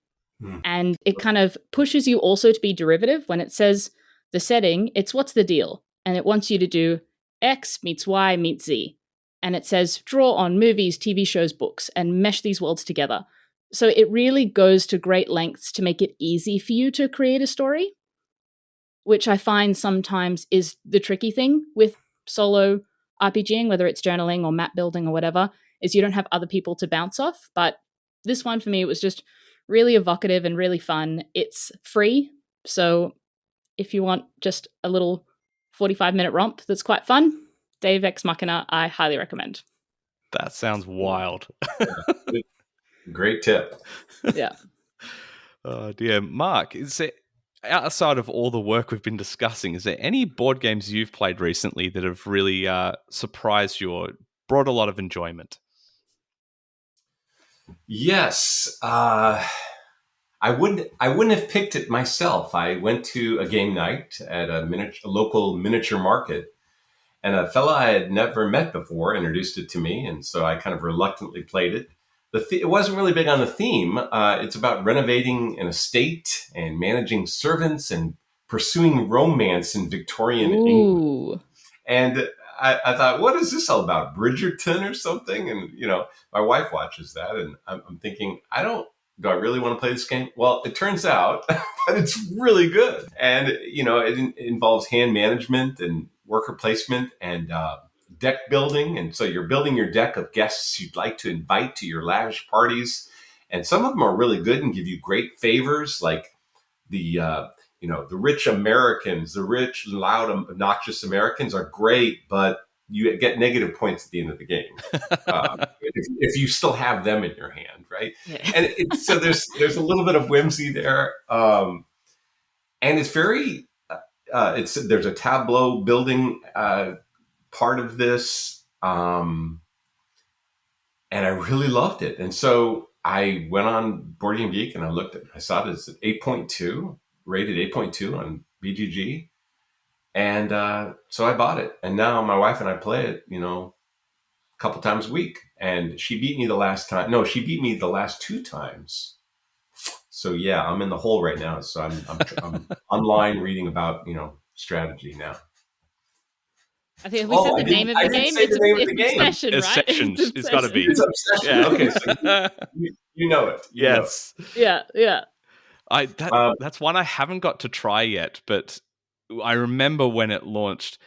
And it kind of pushes you also to be derivative. When it says the setting, it's what's the deal? And it wants you to do X meets Y meets Z. And it says draw on movies, TV shows, books, and mesh these worlds together. So it really goes to great lengths to make it easy for you to create a story, which I find sometimes is the tricky thing with solo RPGing, whether it's journaling or map building or whatever, is you don't have other people to bounce off. But this one for me, it was just really evocative and really fun. It's free, so if you want just a little 45-minute romp that's quite fun, Dave Ex Machina, I highly recommend. That sounds wild. Great tip. Yeah. Oh dear. Mark, is there, outside of all the work we've been discussing, is there any board games you've played recently that have really surprised you or brought a lot of enjoyment? Yes. I wouldn't have picked it myself. I went to a game night at a local miniature market, and a fella I had never met before introduced it to me, and so I kind of reluctantly played it. It wasn't really big on the theme. It's about renovating an estate and managing servants and pursuing romance in Victorian England. And I thought, what is this all about? Bridgerton or something? And, my wife watches that, and I'm thinking, do I really want to play this game? Well, it turns out that it's really good. And, it involves hand management and worker placement and deck building. And so you're building your deck of guests you'd like to invite to your lavish parties. And some of them are really good and give you great favors, like the rich Americans, the rich, loud, obnoxious Americans are great, but you get negative points at the end of the game if you still have them in your hand, right? Yeah. And so there's a little bit of whimsy there, and it's very there's a tableau building part of this, and I really loved it. And so I went on Board Game Geek and I saw it as 8.2, rated 8.2 on BGG. And so I bought it. And now my wife and I play it, couple times a week, and she beat me the last time. No, she beat me the last 2 times. So yeah, I'm in the hole right now. So I'm online reading about strategy now. I think we said the name of the I didn't game. say the name of It's the game. Obsession, right? Obsessions. It's got to be. It's Obsession. Yeah. Okay, so you know it. You know it. Yes. Yeah. That's one I haven't got to try yet, but I remember when it launched,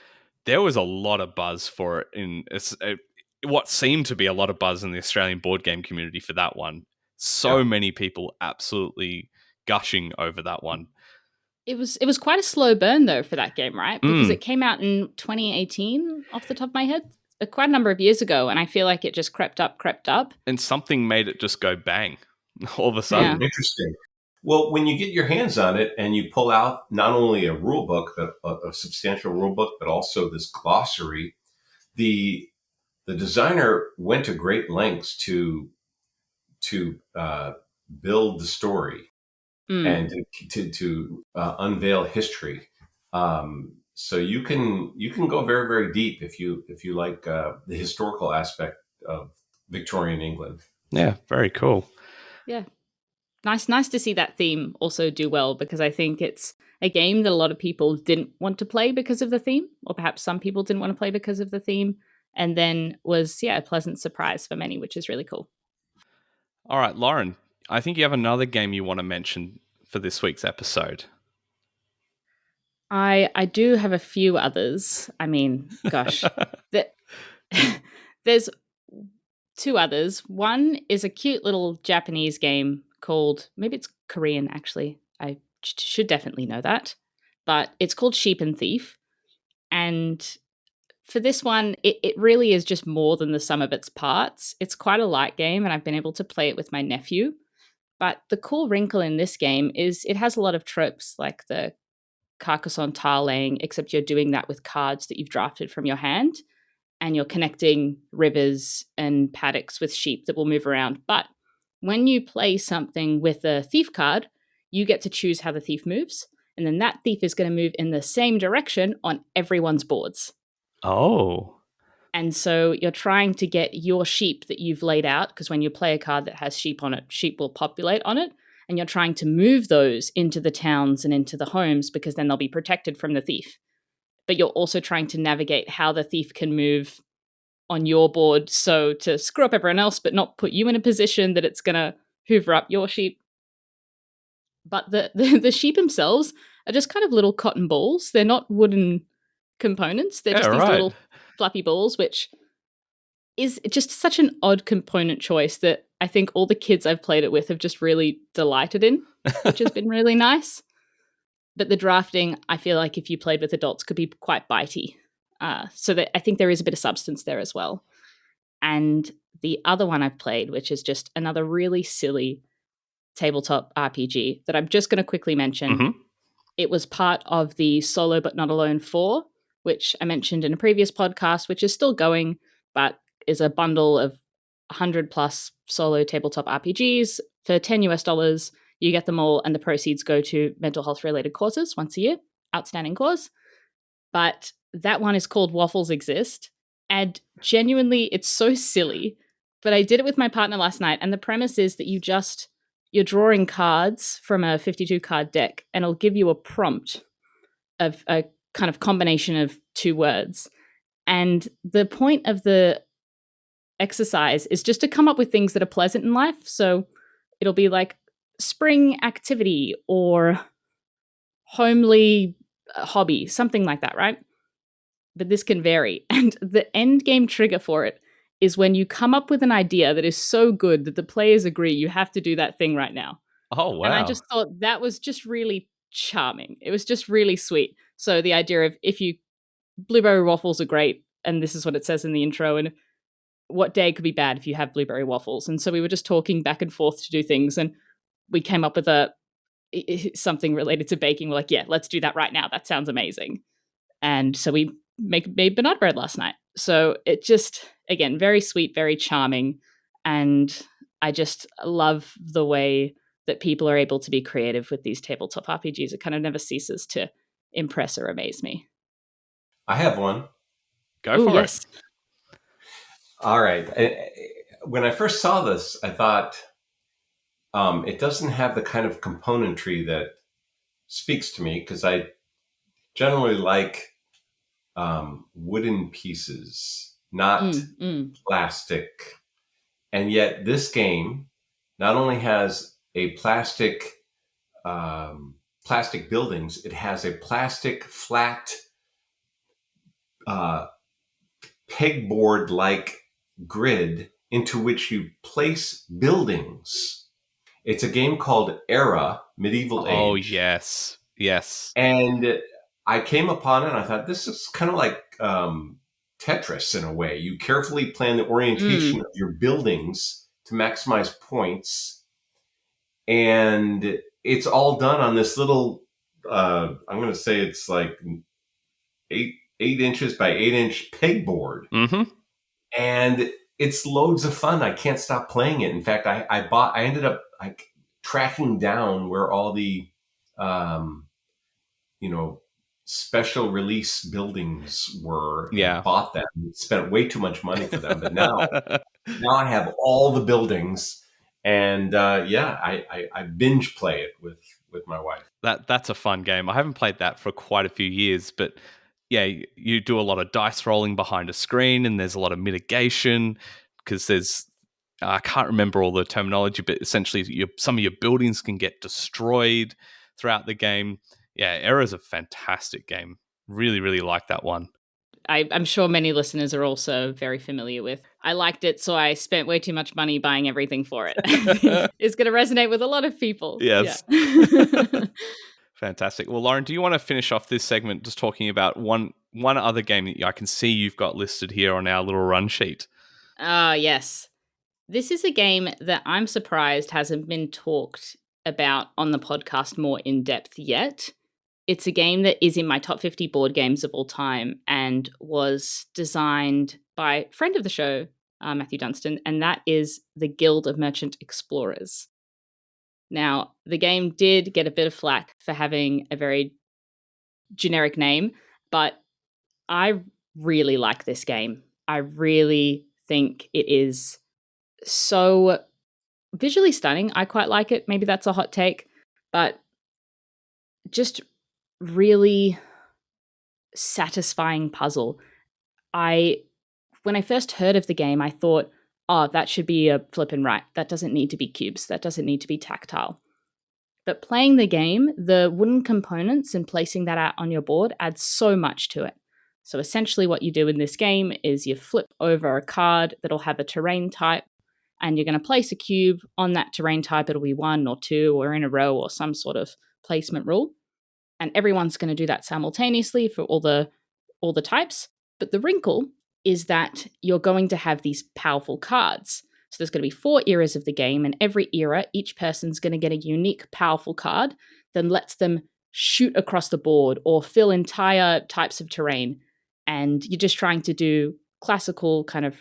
there was a lot of buzz for it what seemed to be a lot of buzz in the Australian board game community for that one. So many people absolutely gushing over that one. It was quite a slow burn though for that game, right? Because it came out in 2018 off the top of my head, quite a number of years ago, and I feel like it just crept up. And something made it just go bang all of a sudden. Yeah. Interesting. Well, when you get your hands on it and you pull out not only a rule book, but a substantial rule book, but also this glossary, the designer went to great lengths to build the story and to unveil history. So you can go very, very deep if you like the historical aspect of Victorian England. Yeah, very cool. Yeah. Nice to see that theme also do well, because I think it's a game that a lot of people didn't want to play because of the theme, or perhaps some people didn't want to play because of the theme, and then was a pleasant surprise for many, which is really cool. All right, Lauren, I think you have another game you want to mention for this week's episode. I do have a few others. I mean, gosh, there's 2 others. One is a cute little Japanese game called, maybe it's Korean actually. I should definitely know that. But it's called Sheep and Thief. And for this one, it really is just more than the sum of its parts. It's quite a light game, and I've been able to play it with my nephew. But the cool wrinkle in this game is it has a lot of tropes, like the Carcassonne tile laying, except you're doing that with cards that you've drafted from your hand, and you're connecting rivers and paddocks with sheep that will move around. But when you play something with a thief card, you get to choose how the thief moves, and then that thief is going to move in the same direction on everyone's boards. Oh. And so you're trying to get your sheep that you've laid out, because when you play a card that has sheep on it, sheep will populate on it, and you're trying to move those into the towns and into the homes, because then they'll be protected from the thief. But you're also trying to navigate how the thief can move on your board, so to screw up everyone else, but not put you in a position that it's going to hoover up your sheep. But the sheep themselves are just kind of little cotton balls. They're not wooden components. They're just these little fluffy balls, which is just such an odd component choice that I think all the kids I've played it with have just really delighted in, which has been really nice. But the drafting, I feel like if you played with adults, could be quite bitey. So that I think there is a bit of substance there as well. And the other one I've played, which is just another really silly tabletop RPG that I'm just going to quickly mention. It was part of the Solo But Not Alone 4, which I mentioned in a previous podcast, which is still going, but is a bundle of 100 plus solo tabletop RPGs for $10 US. You get them all, and the proceeds go to mental health related causes once a year. Outstanding cause. But that one is called Waffles Exist. And genuinely, it's so silly. But I did it with my partner last night, and the premise is that you're drawing cards from a 52 card deck, and it'll give you a prompt of a kind of combination of 2 words. And the point of the exercise is just to come up with things that are pleasant in life. So it'll be like spring activity or homely hobby, something like that, right? But this can vary. And the end game trigger for it is when you come up with an idea that is so good that the players agree you have to do that thing right now. Oh, wow. And I just thought that was just really charming. It was just really sweet. So the idea of blueberry waffles are great, and this is what it says in the intro, and what day could be bad if you have blueberry waffles? And so we were just talking back and forth to do things, and we came up with something related to baking. We're like, yeah, let's do that right now. That sounds amazing. And so we made banana bread last night. So it just, again, very sweet, very charming. And I just love the way that people are able to be creative with these tabletop RPGs. It kind of never ceases to impress or amaze me. I have one. Go for it. All right. When I first saw this, I thought it doesn't have the kind of componentry that speaks to me because I generally like wooden pieces, not plastic. And yet this game not only has a plastic buildings, it has a plastic flat uh, pegboard-like grid into which you place buildings. It's a game called Era, Medieval Oh, Age. yes. Yes. And I came upon it and I thought, this is kind of like Tetris in a way. You carefully plan the orientation of your buildings to maximize points. And it's all done on this little, I'm going to say it's like 8 inches by 8-inch pegboard. Mm-hmm. And it's loads of fun. I can't stop playing it. In fact, I ended up like tracking down where all the, special release buildings were. Yeah. Bought them, spent way too much money for them. But now I have all the buildings, and I binge play it with my wife. That's a fun game. I haven't played that for quite a few years, but yeah, you do a lot of dice rolling behind a screen, and there's a lot of mitigation because there's I can't remember all the terminology, but essentially some of your buildings can get destroyed throughout the game. Yeah, Era's a fantastic game. Really, really like that one. I'm sure many listeners are also very familiar with. I liked it, so I spent way too much money buying everything for it. I think it's going to resonate with a lot of people. Yes. Yeah. Fantastic. Well, Lauren, do you want to finish off this segment just talking about one other game that I can see you've got listed here on our little run sheet? Yes. This is a game that I'm surprised hasn't been talked about on the podcast more in depth yet. It's a game that is in my top 50 board games of all time and was designed by a friend of the show, Matthew Dunstan, and that is the Guild of Merchant Explorers. Now, the game did get a bit of flack for having a very generic name, but I really like this game. I really think it is so visually stunning. I quite like it. Maybe that's a hot take, but just really satisfying puzzle. When I first heard of the game, I thought, oh, that should be a flip and right. That doesn't need to be cubes. That doesn't need to be tactile. But playing the game, the wooden components and placing that out on your board adds so much to it. So essentially what you do in this game is you flip over a card that'll have a terrain type, and you're going to place a cube on that terrain type. It'll be 1 or 2 or in a row or some sort of placement rule. And everyone's going to do that simultaneously for all the types. But the wrinkle is that you're going to have these powerful cards. So there's going to be 4 eras of the game, and every era, each person's going to get a unique, powerful card that lets them shoot across the board or fill entire types of terrain. And you're just trying to do classical kind of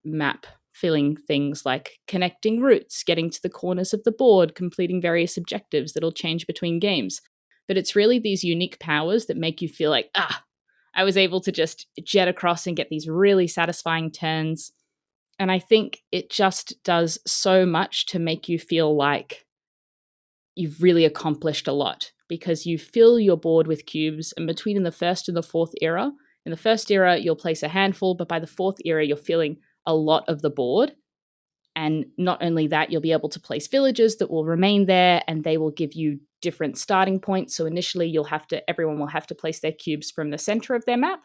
map filling things like connecting routes, getting to the corners of the board, completing various objectives that'll change between games. But it's really these unique powers that make you feel like, I was able to just jet across and get these really satisfying turns. And I think it just does so much to make you feel like you've really accomplished a lot, because you fill your board with cubes, and between the first and the fourth era, in the first era, you'll place a handful, but by the fourth era, you're filling a lot of the board. And not only that, you'll be able to place villages that will remain there, and they will give you different starting points. So initially, everyone will have to place their cubes from the center of their map.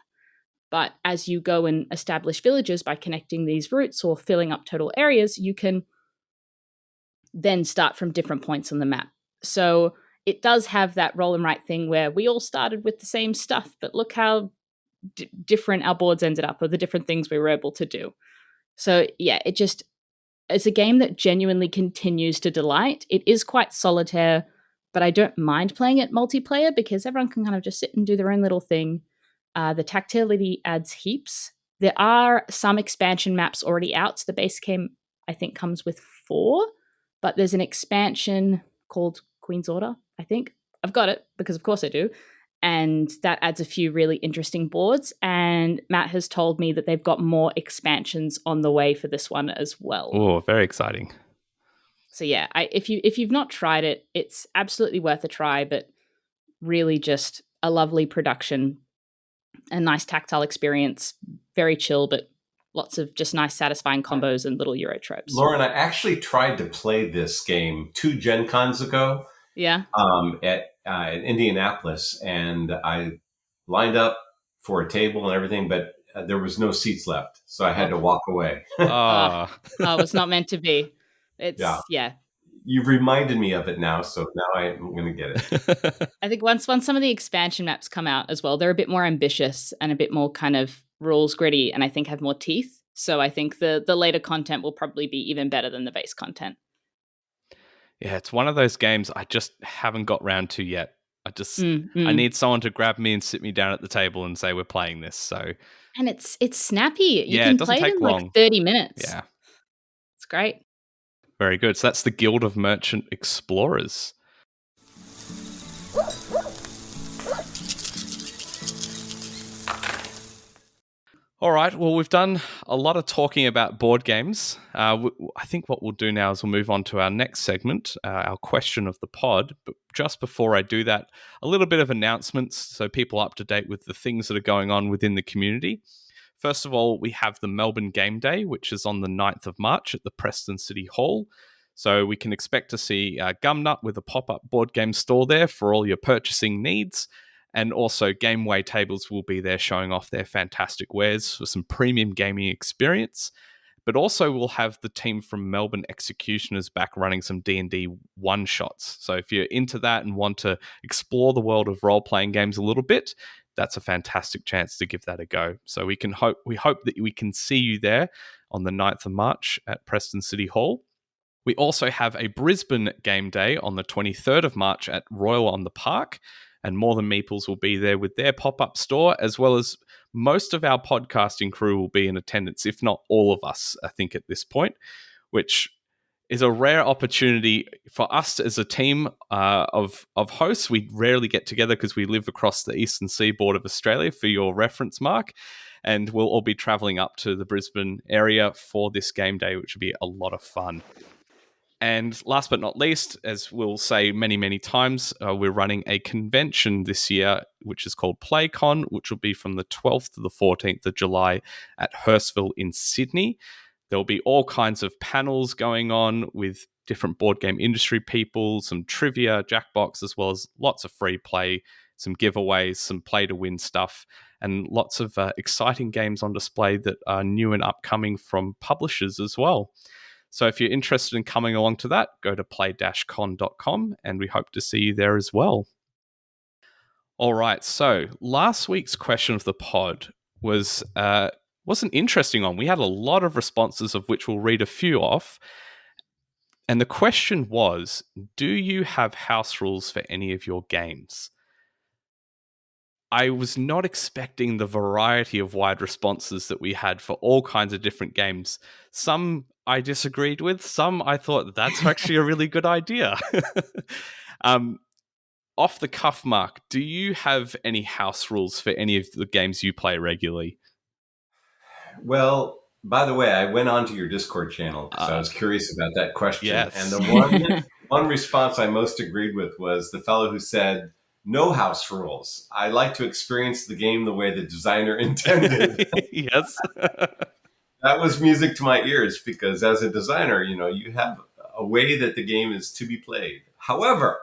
But as you go and establish villages by connecting these routes or filling up total areas, you can then start from different points on the map. So it does have that roll and write thing where we all started with the same stuff, but look how different our boards ended up, or the different things we were able to do. So yeah, it's a game that genuinely continues to delight. It is quite solitaire, but I don't mind playing it multiplayer because everyone can kind of just sit and do their own little thing. The tactility adds heaps. There are some expansion maps already out. So the base game, I think, comes with 4, but there's an expansion called Queen's Order, I think. I've got it because of course I do. and that adds a few really interesting boards. And Matt has told me that they've got more expansions on the way for this one as well. Oh, very exciting. So yeah, if you've not tried it, it's absolutely worth a try, but really just a lovely production, a nice tactile experience, very chill, but lots of just nice, satisfying combos and little Euro tropes. Lauren, I actually tried to play this game 2 Gen Cons ago. Yeah. At Indianapolis, and I lined up for a table and everything, but there was no seats left, so I had to walk away. Oh, it's not meant to be. It's yeah. You've reminded me of it now, so now I'm going to get it. I think once some of the expansion maps come out as well, they're a bit more ambitious and a bit more kind of rules gritty, and I think have more teeth. So I think the later content will probably be even better than the base content. Yeah, it's one of those games I just haven't got round to yet. I need someone to grab me and sit me down at the table and say we're playing this. So, and it's snappy. You it can play it in long. like 30 minutes. Yeah, it's great. Very good. So that's the Guild of Merchant Explorers. All right, well, we've done a lot of talking about board games. I think what we'll do now is we'll move on to our next segment, our question of the pod. But just before I do that, a little bit of announcements so people are up to date with the things that are going on within the community. First of all, we have the Melbourne Game Day, which is on the 9th of March at the Preston City Hall. So we can expect to see Gumnut with a pop-up board game store there for all your purchasing needs. And also Gameway tables will be there showing off their fantastic wares for some premium gaming experience. But also we'll have the team from Melbourne Executioners back running some D&D one-shots. So if you're into that and want to explore the world of role-playing games a little bit, that's a fantastic chance to give that a go. So we hope that we can see you there on the 9th of March at Preston City Hall. We also have a Brisbane Game Day on the 23rd of March at Royal on the Park. And More Than Meeples will be there with their pop-up store, as well as most of our podcasting crew will be in attendance, if not all of us, I think, at this point, which is a rare opportunity for us as a team of hosts. We rarely get together because we live across the eastern seaboard of Australia, for your reference, Mark. And we'll all be traveling up to the Brisbane area for this game day, which will be a lot of fun. And last but not least, as we'll say many, many times, we're running a convention this year, which is called PlayCon, which will be from the 12th to the 14th of July at Hurstville in Sydney. There'll be all kinds of panels going on with different board game industry people, some trivia, Jackbox, as well as lots of free play, some giveaways, some play-to-win stuff, and lots of exciting games on display that are new and upcoming from publishers as well. So if you're interested in coming along to that, go to play-con.com, and we hope to see you there as well. All right, so last week's question of the pod was an interesting one. We had a lot of responses, of which we'll read a few off. And the question was, do you have house rules for any of your games? I was not expecting the variety of wide responses that we had for all kinds of different games. Some I disagreed with, some I thought that's actually a really good idea. Off the cuff, Mark, do you have any house rules for any of the games you play regularly? Well, by the way, I went onto your Discord channel because I was curious about that question. Yes. And the one response I most agreed with was the fellow who said, no house rules. I like to experience the game the way the designer intended. Yes. That was music to my ears because as a designer, you have a way that the game is to be played. However,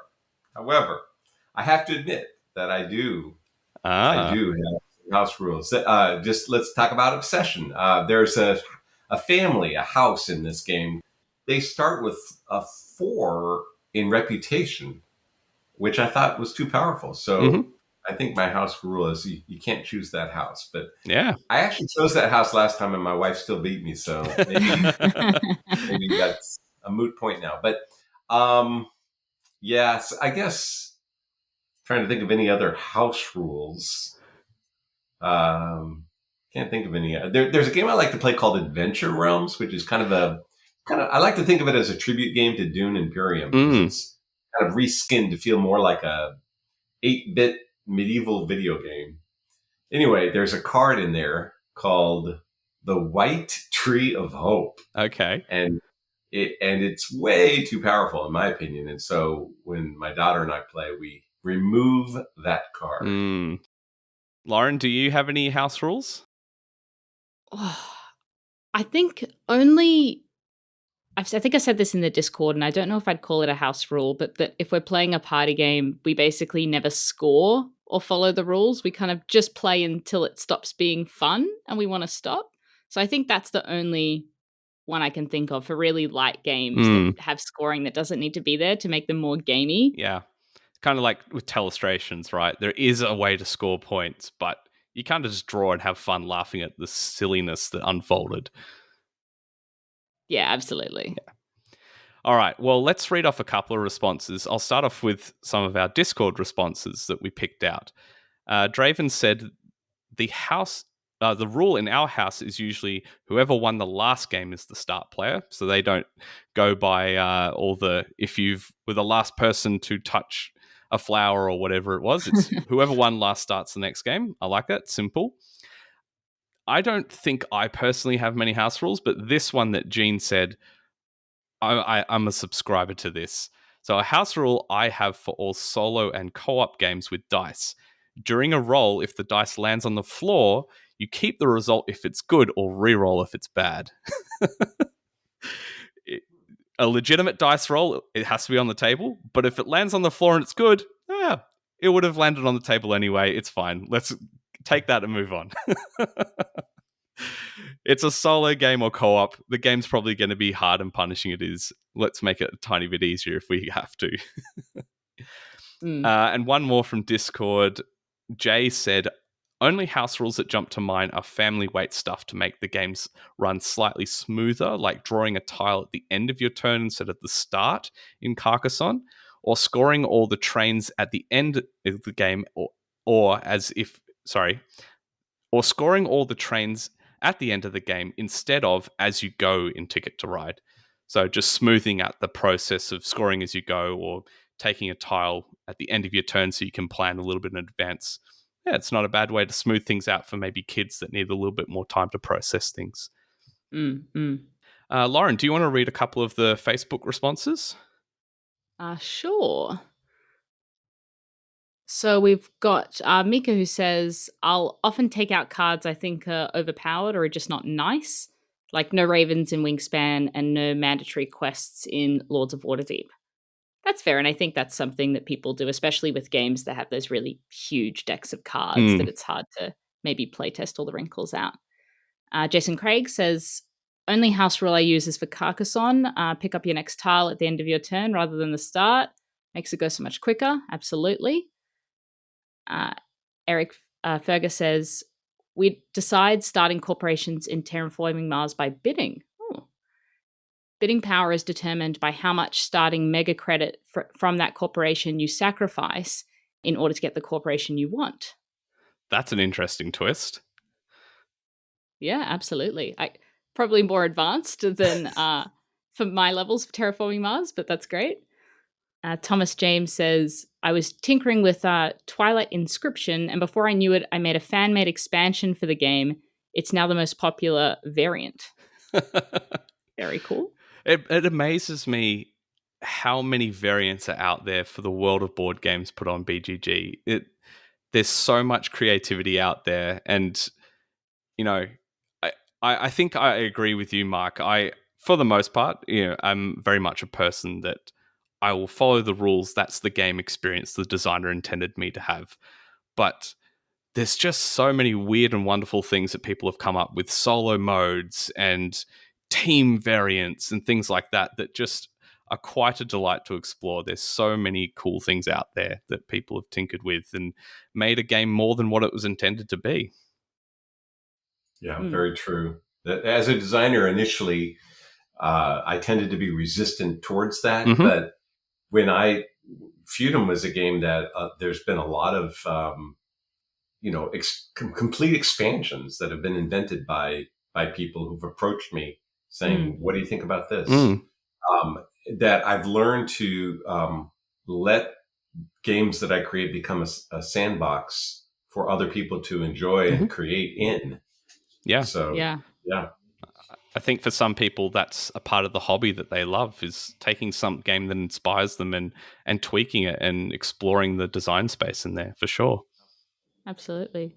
I have to admit that I do have house rules. Just let's talk about obsession. There's a family, a house in this game. They start with a 4 in reputation, which I thought was too powerful. So I think my house rule is you can't choose that house. But yeah, I actually chose that house last time and my wife still beat me. So maybe that's a moot point now. But yes, I guess trying to think of any other house rules. Can't think of any. There's a game I like to play called Adventure Realms, which is kind of I like to think of it as a tribute game to Dune Imperium. It's kind of reskinned to feel more like a 8-bit medieval video game. Anyway, there's a card in there called the White Tree of Hope. Okay. And it's way too powerful, in my opinion. And so when my daughter and I play, we remove that card. Lauren, do you have any house rules? I think only... I think I said this in the Discord, and I don't know if I'd call it a house rule, but that if we're playing a party game, we basically never score or follow the rules. We kind of just play until it stops being fun and we want to stop. So I think that's the only one I can think of for really light games that have scoring that doesn't need to be there to make them more gamey. Yeah. Kind of like with Telestrations, right? There is a way to score points, but you can't just draw and have fun laughing at the silliness that unfolded. Yeah, absolutely. Yeah. All right. Well, let's read off a couple of responses. I'll start off with some of our Discord responses that we picked out. Draven said the rule in our house is usually whoever won the last game is the start player. So they don't go by if you were the last person to touch a flower or whatever it was. It's whoever won last starts the next game. I like that. Simple. I don't think I personally have many house rules, but this one that Gene said, I'm a subscriber to this. So a house rule I have for all solo and co-op games with dice. During a roll, if the dice lands on the floor, you keep the result if it's good or re-roll if it's bad. A legitimate dice roll, it has to be on the table, but if it lands on the floor and it's good, it would have landed on the table anyway. It's fine. Let's take that and move on. It's a solo game or co-op. The game's probably going to be hard and punishing it is. Let's make it a tiny bit easier if we have to. And one more from Discord. Jay said, only house rules that jump to mind are family weight stuff to make the games run slightly smoother, like drawing a tile at the end of your turn instead of the start in Carcassonne, or scoring all the trains at the end of the game, or scoring all the trains at the end of the game instead of as you go in Ticket to Ride. So just smoothing out the process of scoring as you go or taking a tile at the end of your turn so you can plan a little bit in advance. Yeah, it's not a bad way to smooth things out for maybe kids that need a little bit more time to process things. Lauren, do you want to read a couple of the Facebook responses? Sure. So we've got Mika who says, I'll often take out cards I think are overpowered or are just not nice, like no Ravens in Wingspan and no mandatory quests in Lords of Waterdeep. That's fair, and I think that's something that people do, especially with games that have those really huge decks of cards that it's hard to maybe playtest all the wrinkles out. Jason Craig says, only house rule I use is for Carcassonne. Pick up your next tile at the end of your turn rather than the start. Makes it go so much quicker. Absolutely. Eric Fergus says, we decide starting corporations in Terraforming Mars by bidding. Bidding power is determined by how much starting mega credit from that corporation you sacrifice in order to get the corporation you want. That's an interesting twist. Yeah, absolutely. Probably more advanced than for my levels of Terraforming Mars, but that's great. Thomas James says, I was tinkering with Twilight Inscription, and before I knew it, I made a fan-made expansion for the game. It's now the most popular variant. Very cool. It amazes me how many variants are out there for the world of board games put on BGG. There's so much creativity out there, and I think I agree with you, Mark. For the most part, I'm very much a person that I will follow the rules. That's the game experience the designer intended me to have. But there's just so many weird and wonderful things that people have come up with, solo modes and team variants and things like that just are quite a delight to explore. There's so many cool things out there that people have tinkered with and made a game more than what it was intended to be. Yeah, very true. As a designer, initially, I tended to be resistant towards that. But when Feudum was a game that there's been a lot of, complete expansions that have been invented by people who've approached me saying, what do you think about this? That I've learned to let games that I create become a sandbox for other people to enjoy and create in. Yeah. So, Yeah. yeah. I think for some people, that's a part of the hobby that they love, is taking some game that inspires them and tweaking it and exploring the design space in there, for sure. Absolutely.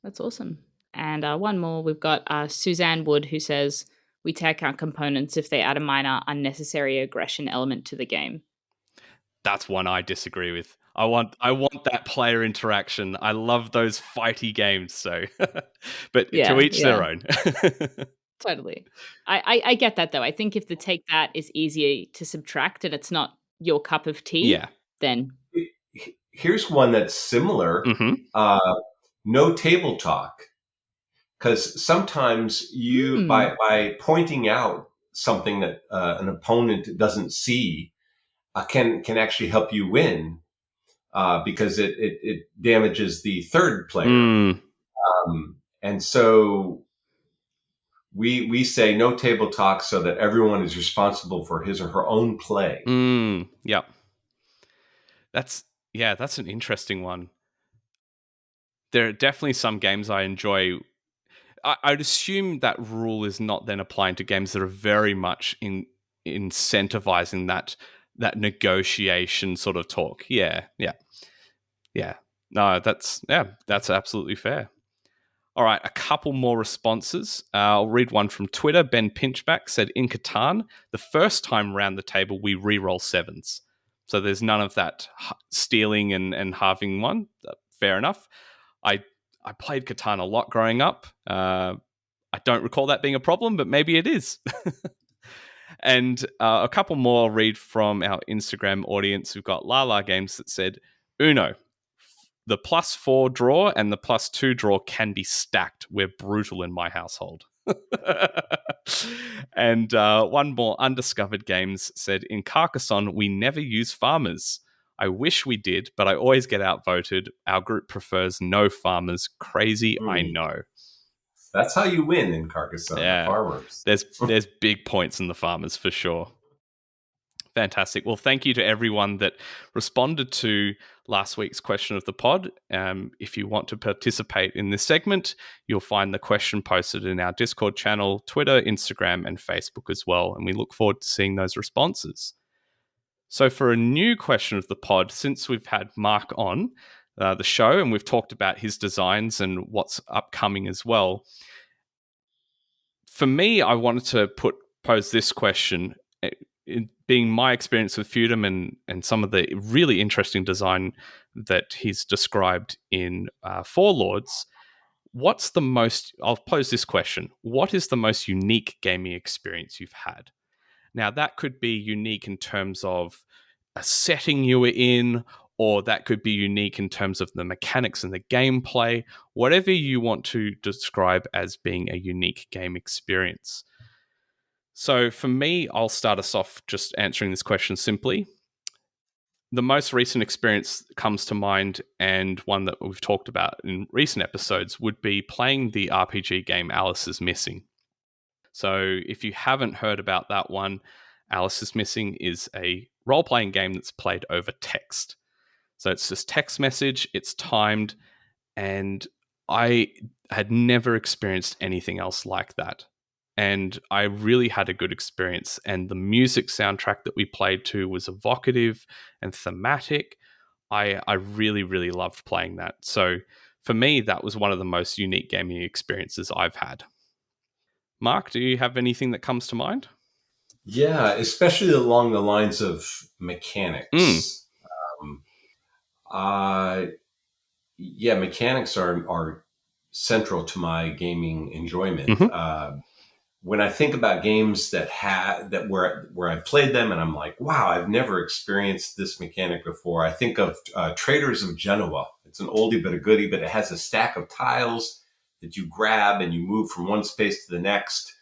That's awesome. And one more, we've got Suzanne Wood, who says, we take out components if they add a minor unnecessary aggression element to the game. That's one I disagree with. I want that player interaction. I love those fighty games. So, but to Yeah, each their own. totally. I get that, though. I think if the take that is easier to subtract and it's not your cup of tea, Yeah. then Here's one that's similar. No table talk. Because sometimes you, by pointing out something that an opponent doesn't see, can actually help you win, because it damages the third player. And so we say no table talk so that everyone is responsible for his or her own play. Yep. That's an interesting one. There are definitely some games I enjoy. I'd assume that rule is not then applying to games that are very much incentivizing that negotiation sort of talk. Yeah. No, that's absolutely fair. All right, a couple more responses. I'll read one from Twitter. Ben Pinchback said, in Catan, the first time round the table, we re-roll sevens. So there's none of that stealing and halving one. Fair enough. I played Catan a lot growing up. I don't recall that being a problem, but maybe it is. And a couple more I'll read from our Instagram audience. We've got Lala Games that said, Uno, the +4 draw and the +2 draw can be stacked. We're brutal in my household. And one more, Undiscovered Games said, in Carcassonne, we never use farmers. I wish we did, but I always get outvoted. Our group prefers no farmers. Crazy, I know. That's how you win in Carcassonne, Yeah. farmers. There's big points in the farmers for sure. Fantastic. Well, thank you to everyone that responded to last week's question of the pod. If you want to participate in this segment, you'll find the question posted in our Discord channel, Twitter, Instagram, and Facebook as well. And we look forward to seeing those responses. So for a new question of the pod, since we've had Mark on the show and we've talked about his designs and what's upcoming as well, for me, I wanted to pose this question. It being my experience with Feudum and some of the really interesting design that he's described in Four Lords, I'll pose this question. What is the most unique gaming experience you've had? Now, that could be unique in terms of a setting you were in, or that could be unique in terms of the mechanics and the gameplay, whatever you want to describe as being a unique game experience. So for me, I'll start us off just answering this question simply. The most recent experience that comes to mind, and one that we've talked about in recent episodes, would be playing the RPG game Alice is Missing. So if you haven't heard about that one, Alice is Missing is a role-playing game that's played over text. So it's just text message, it's timed, and I had never experienced anything else like that. And I really had a good experience. And the music soundtrack that we played to was evocative and thematic. I really, really loved playing that. So for me, that was one of the most unique gaming experiences I've had. Mark, do you have anything that comes to mind? Yeah, especially along the lines of mechanics. Mechanics are central to my gaming enjoyment. When I think about games where I've played them and I'm like, wow, I've never experienced this mechanic before. I think of Traders of Genoa. It's an oldie but a goodie, but it has a stack of tiles that you grab and you move from one space to the next,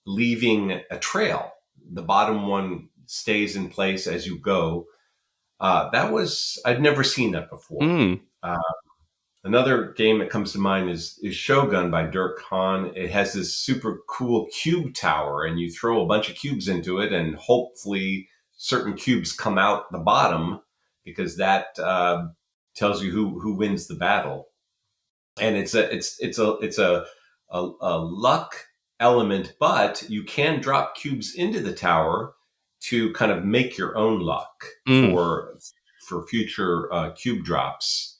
leaving a trail. The bottom one stays in place as you go. I'd never seen that before. Another game that comes to mind is Shogun by Dirk Hahn. It has this super cool cube tower, and you throw a bunch of cubes into it, and hopefully certain cubes come out the bottom because that tells you who wins the battle. And it's a luck element, but you can drop cubes into the tower to kind of make your own luck for future cube drops.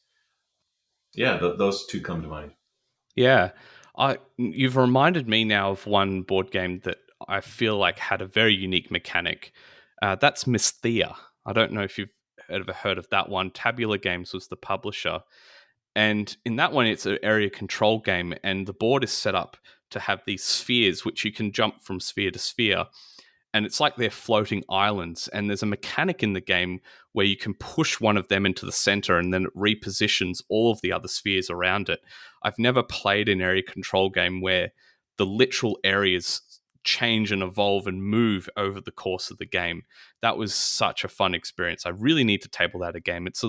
Yeah, those two come to mind. Yeah. You've reminded me now of one board game that I feel like had a very unique mechanic. That's Knizia. I don't know if you've ever heard of that one. Tabular Games was the publisher. And in that one, it's an area control game, and the board is set up to have these spheres, which you can jump from sphere to sphere. And it's like they're floating islands. And there's a mechanic in the game where you can push one of them into the center, and then it repositions all of the other spheres around it. I've never played an area control game where the literal areas change and evolve and move over the course of the game. That was such a fun experience. I really need to table that a game. It's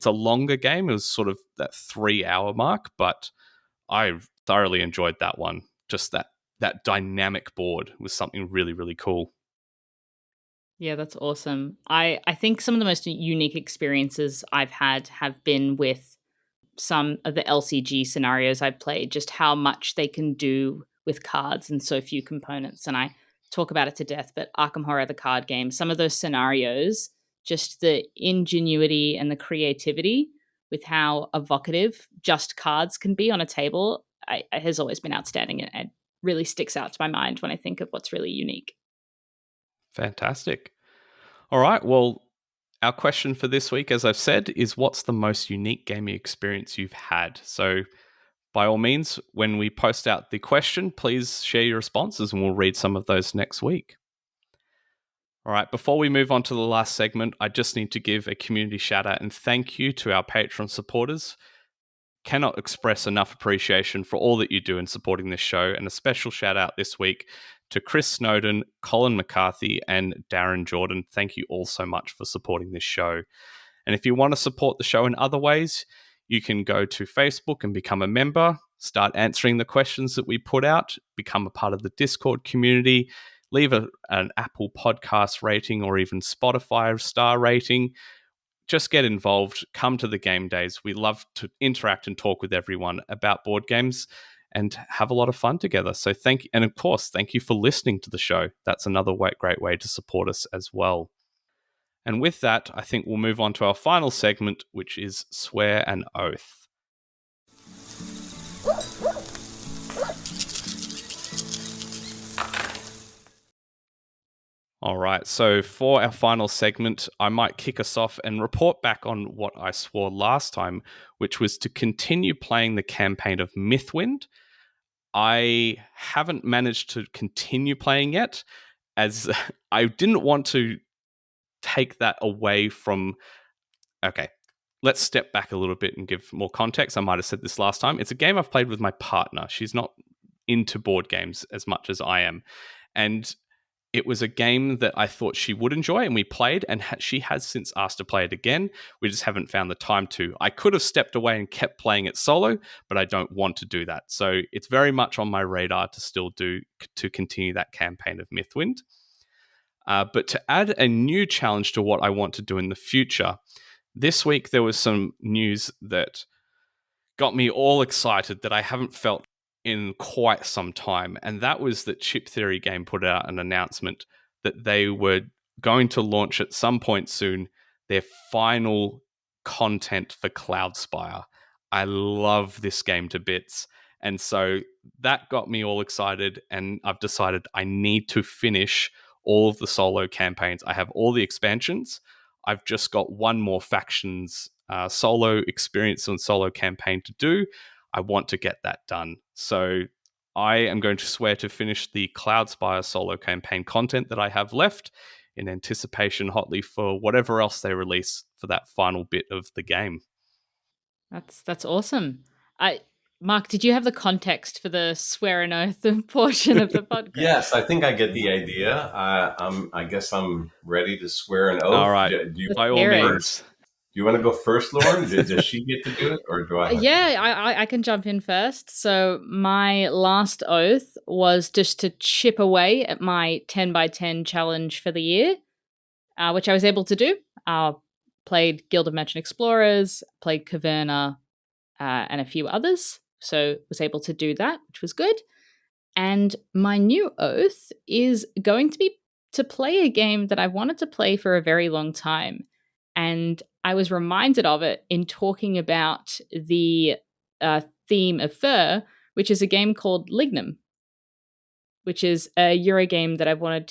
a longer game. It was sort of that 3-hour mark, but I thoroughly enjoyed that one. Just that dynamic board was something really, really cool. Yeah, that's awesome. I think some of the most unique experiences I've had have been with some of the LCG scenarios I've played, just how much they can do with cards and so few components. And I talk about it to death, but Arkham Horror, the card game, some of those scenarios, just the ingenuity and the creativity with how evocative just cards can be on a table has always been outstanding, and it really sticks out to my mind when I think of what's really unique. Fantastic. All right. Well, our question for this week, as I've said, is what's the most unique gaming experience you've had? So, by all means, when we post out the question, please share your responses and we'll read some of those next week. All right. Before we move on to the last segment, I just need to give a community shout out and thank you to our Patreon supporters. Cannot express enough appreciation for all that you do in supporting this show, and a special shout out this week to Chris Snowden, Colin McCarthy, and Darren Jordan. Thank you all so much for supporting this show. And if you want to support the show in other ways, you can go to Facebook and become a member, start answering the questions that we put out, become a part of the Discord community, leave an Apple podcast rating or even Spotify star rating. Just get involved, come to the game days. We love to interact and talk with everyone about board games and have a lot of fun together. So thank you. And of course, thank you for listening to the show. That's another great way to support us as well. And with that, I think we'll move on to our final segment, which is Swear and Oath. All right, so for our final segment, I might kick us off and report back on what I swore last time, which was to continue playing the campaign of Mythwind. I haven't managed to continue playing yet, as I didn't want to take that away from... Okay, let's step back a little bit and give more context. I might have said this last time. It's a game I've played with my partner. She's not into board games as much as I am. And it was a game that I thought she would enjoy, and we played, and she has since asked to play it again. We just haven't found the time to. I could have stepped away and kept playing it solo, but I don't want to do that. So it's very much on my radar to continue that campaign of Mythwind. But to add a new challenge to what I want to do in the future, this week there was some news that got me all excited that I haven't felt in quite some time, and that was that Chip Theory Game put out an announcement that they were going to launch at some point soon their final content for Cloudspire. I love this game to bits, and so that got me all excited, and I've decided I need to finish all of the solo campaigns. I have all the expansions. I've just got one more factions solo experience and solo campaign to do. I want to get that done. So I am going to swear to finish the Cloudspire solo campaign content that I have left in anticipation hotly for whatever else they release for that final bit of the game. That's awesome. Mark, did you have the context for the swear and oath portion of the podcast? Yes, I think I get the idea. I guess I'm ready to swear an oath. All right, by all means. Do you want to go first, Lauren? Does she get to do it, or do I? Yeah, I can jump in first. So my last oath was just to chip away at my 10 by 10 challenge for the year, which I was able to do. played Guild of Merchant Explorers, played Caverna, and a few others. So was able to do that, which was good. And my new oath is going to be to play a game that I wanted to play for a very long time. And I was reminded of it in talking about the theme of fur, which is a game called Lignum, which is a Euro game that I've wanted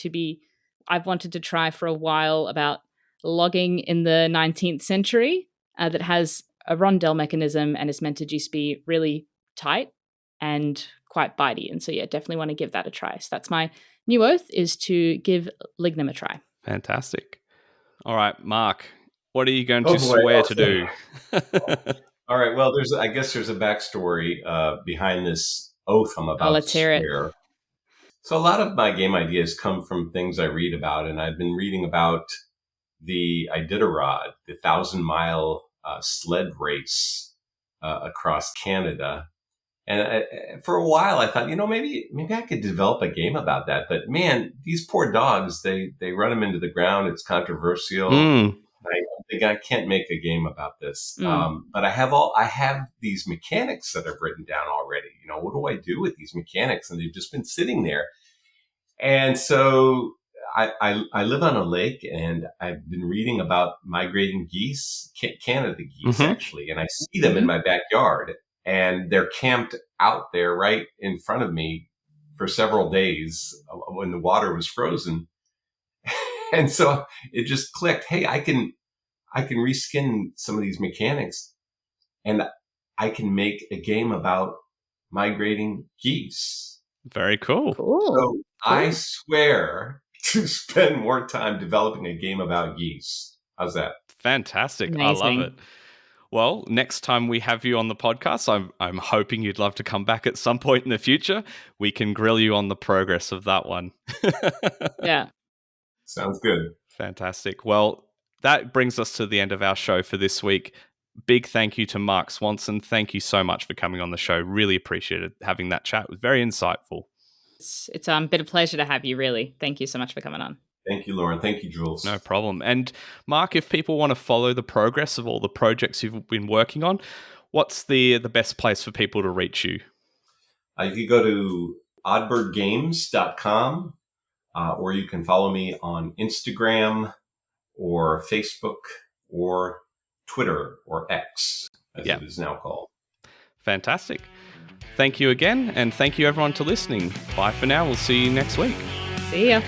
to try for a while, about logging in the 19th century, that has a rondel mechanism and is meant to just be really tight and quite bitey. And so, yeah, definitely want to give that a try. So that's my new oath, is to give Lignum a try. Fantastic. All right, Mark, what are you going Oh, to boy. swear to do? All right. Well, I guess there's a backstory behind this oath I'm about Let's to hear it. swear. So a lot of my game ideas come from things I read about, and I've been reading about the Iditarod, the 1,000-mile sled race across Canada. And for a while, I thought, maybe I could develop a game about that. But man, these poor dogs, they run them into the ground. It's controversial. I think I can't make a game about this. But I have these mechanics that I've written down already. What do I do with these mechanics? And they've just been sitting there. And so I live on a lake, and I've been reading about migrating geese, Canada geese, actually. And I see them in my backyard, and they're camped out there right in front of me for several days when the water was frozen. And so it just clicked. Hey, I can reskin some of these mechanics, and I can make a game about migrating geese. Very cool. So I swear to spend more time developing a game about geese. How's that? Fantastic. Amazing. I love it. Well, next time we have you on the podcast, I'm hoping you'd love to come back at some point in the future. We can grill you on the progress of that one. Yeah. Sounds good. Fantastic. Well, that brings us to the end of our show for this week. Big thank you to Mark Swanson. Thank you so much for coming on the show. Really appreciated having that chat. It was very insightful. It's been a pleasure to have you, really. Thank you so much for coming on. Thank you, Lauren. Thank you, Jules. No problem. And Mark, if people want to follow the progress of all the projects you've been working on, what's the best place for people to reach you? You can go to oddbirdgames.com, or you can follow me on Instagram or Facebook or Twitter, or X, as it is now called. Fantastic. Thank you again, and thank you everyone for listening. Bye for now. We'll see you next week. See ya.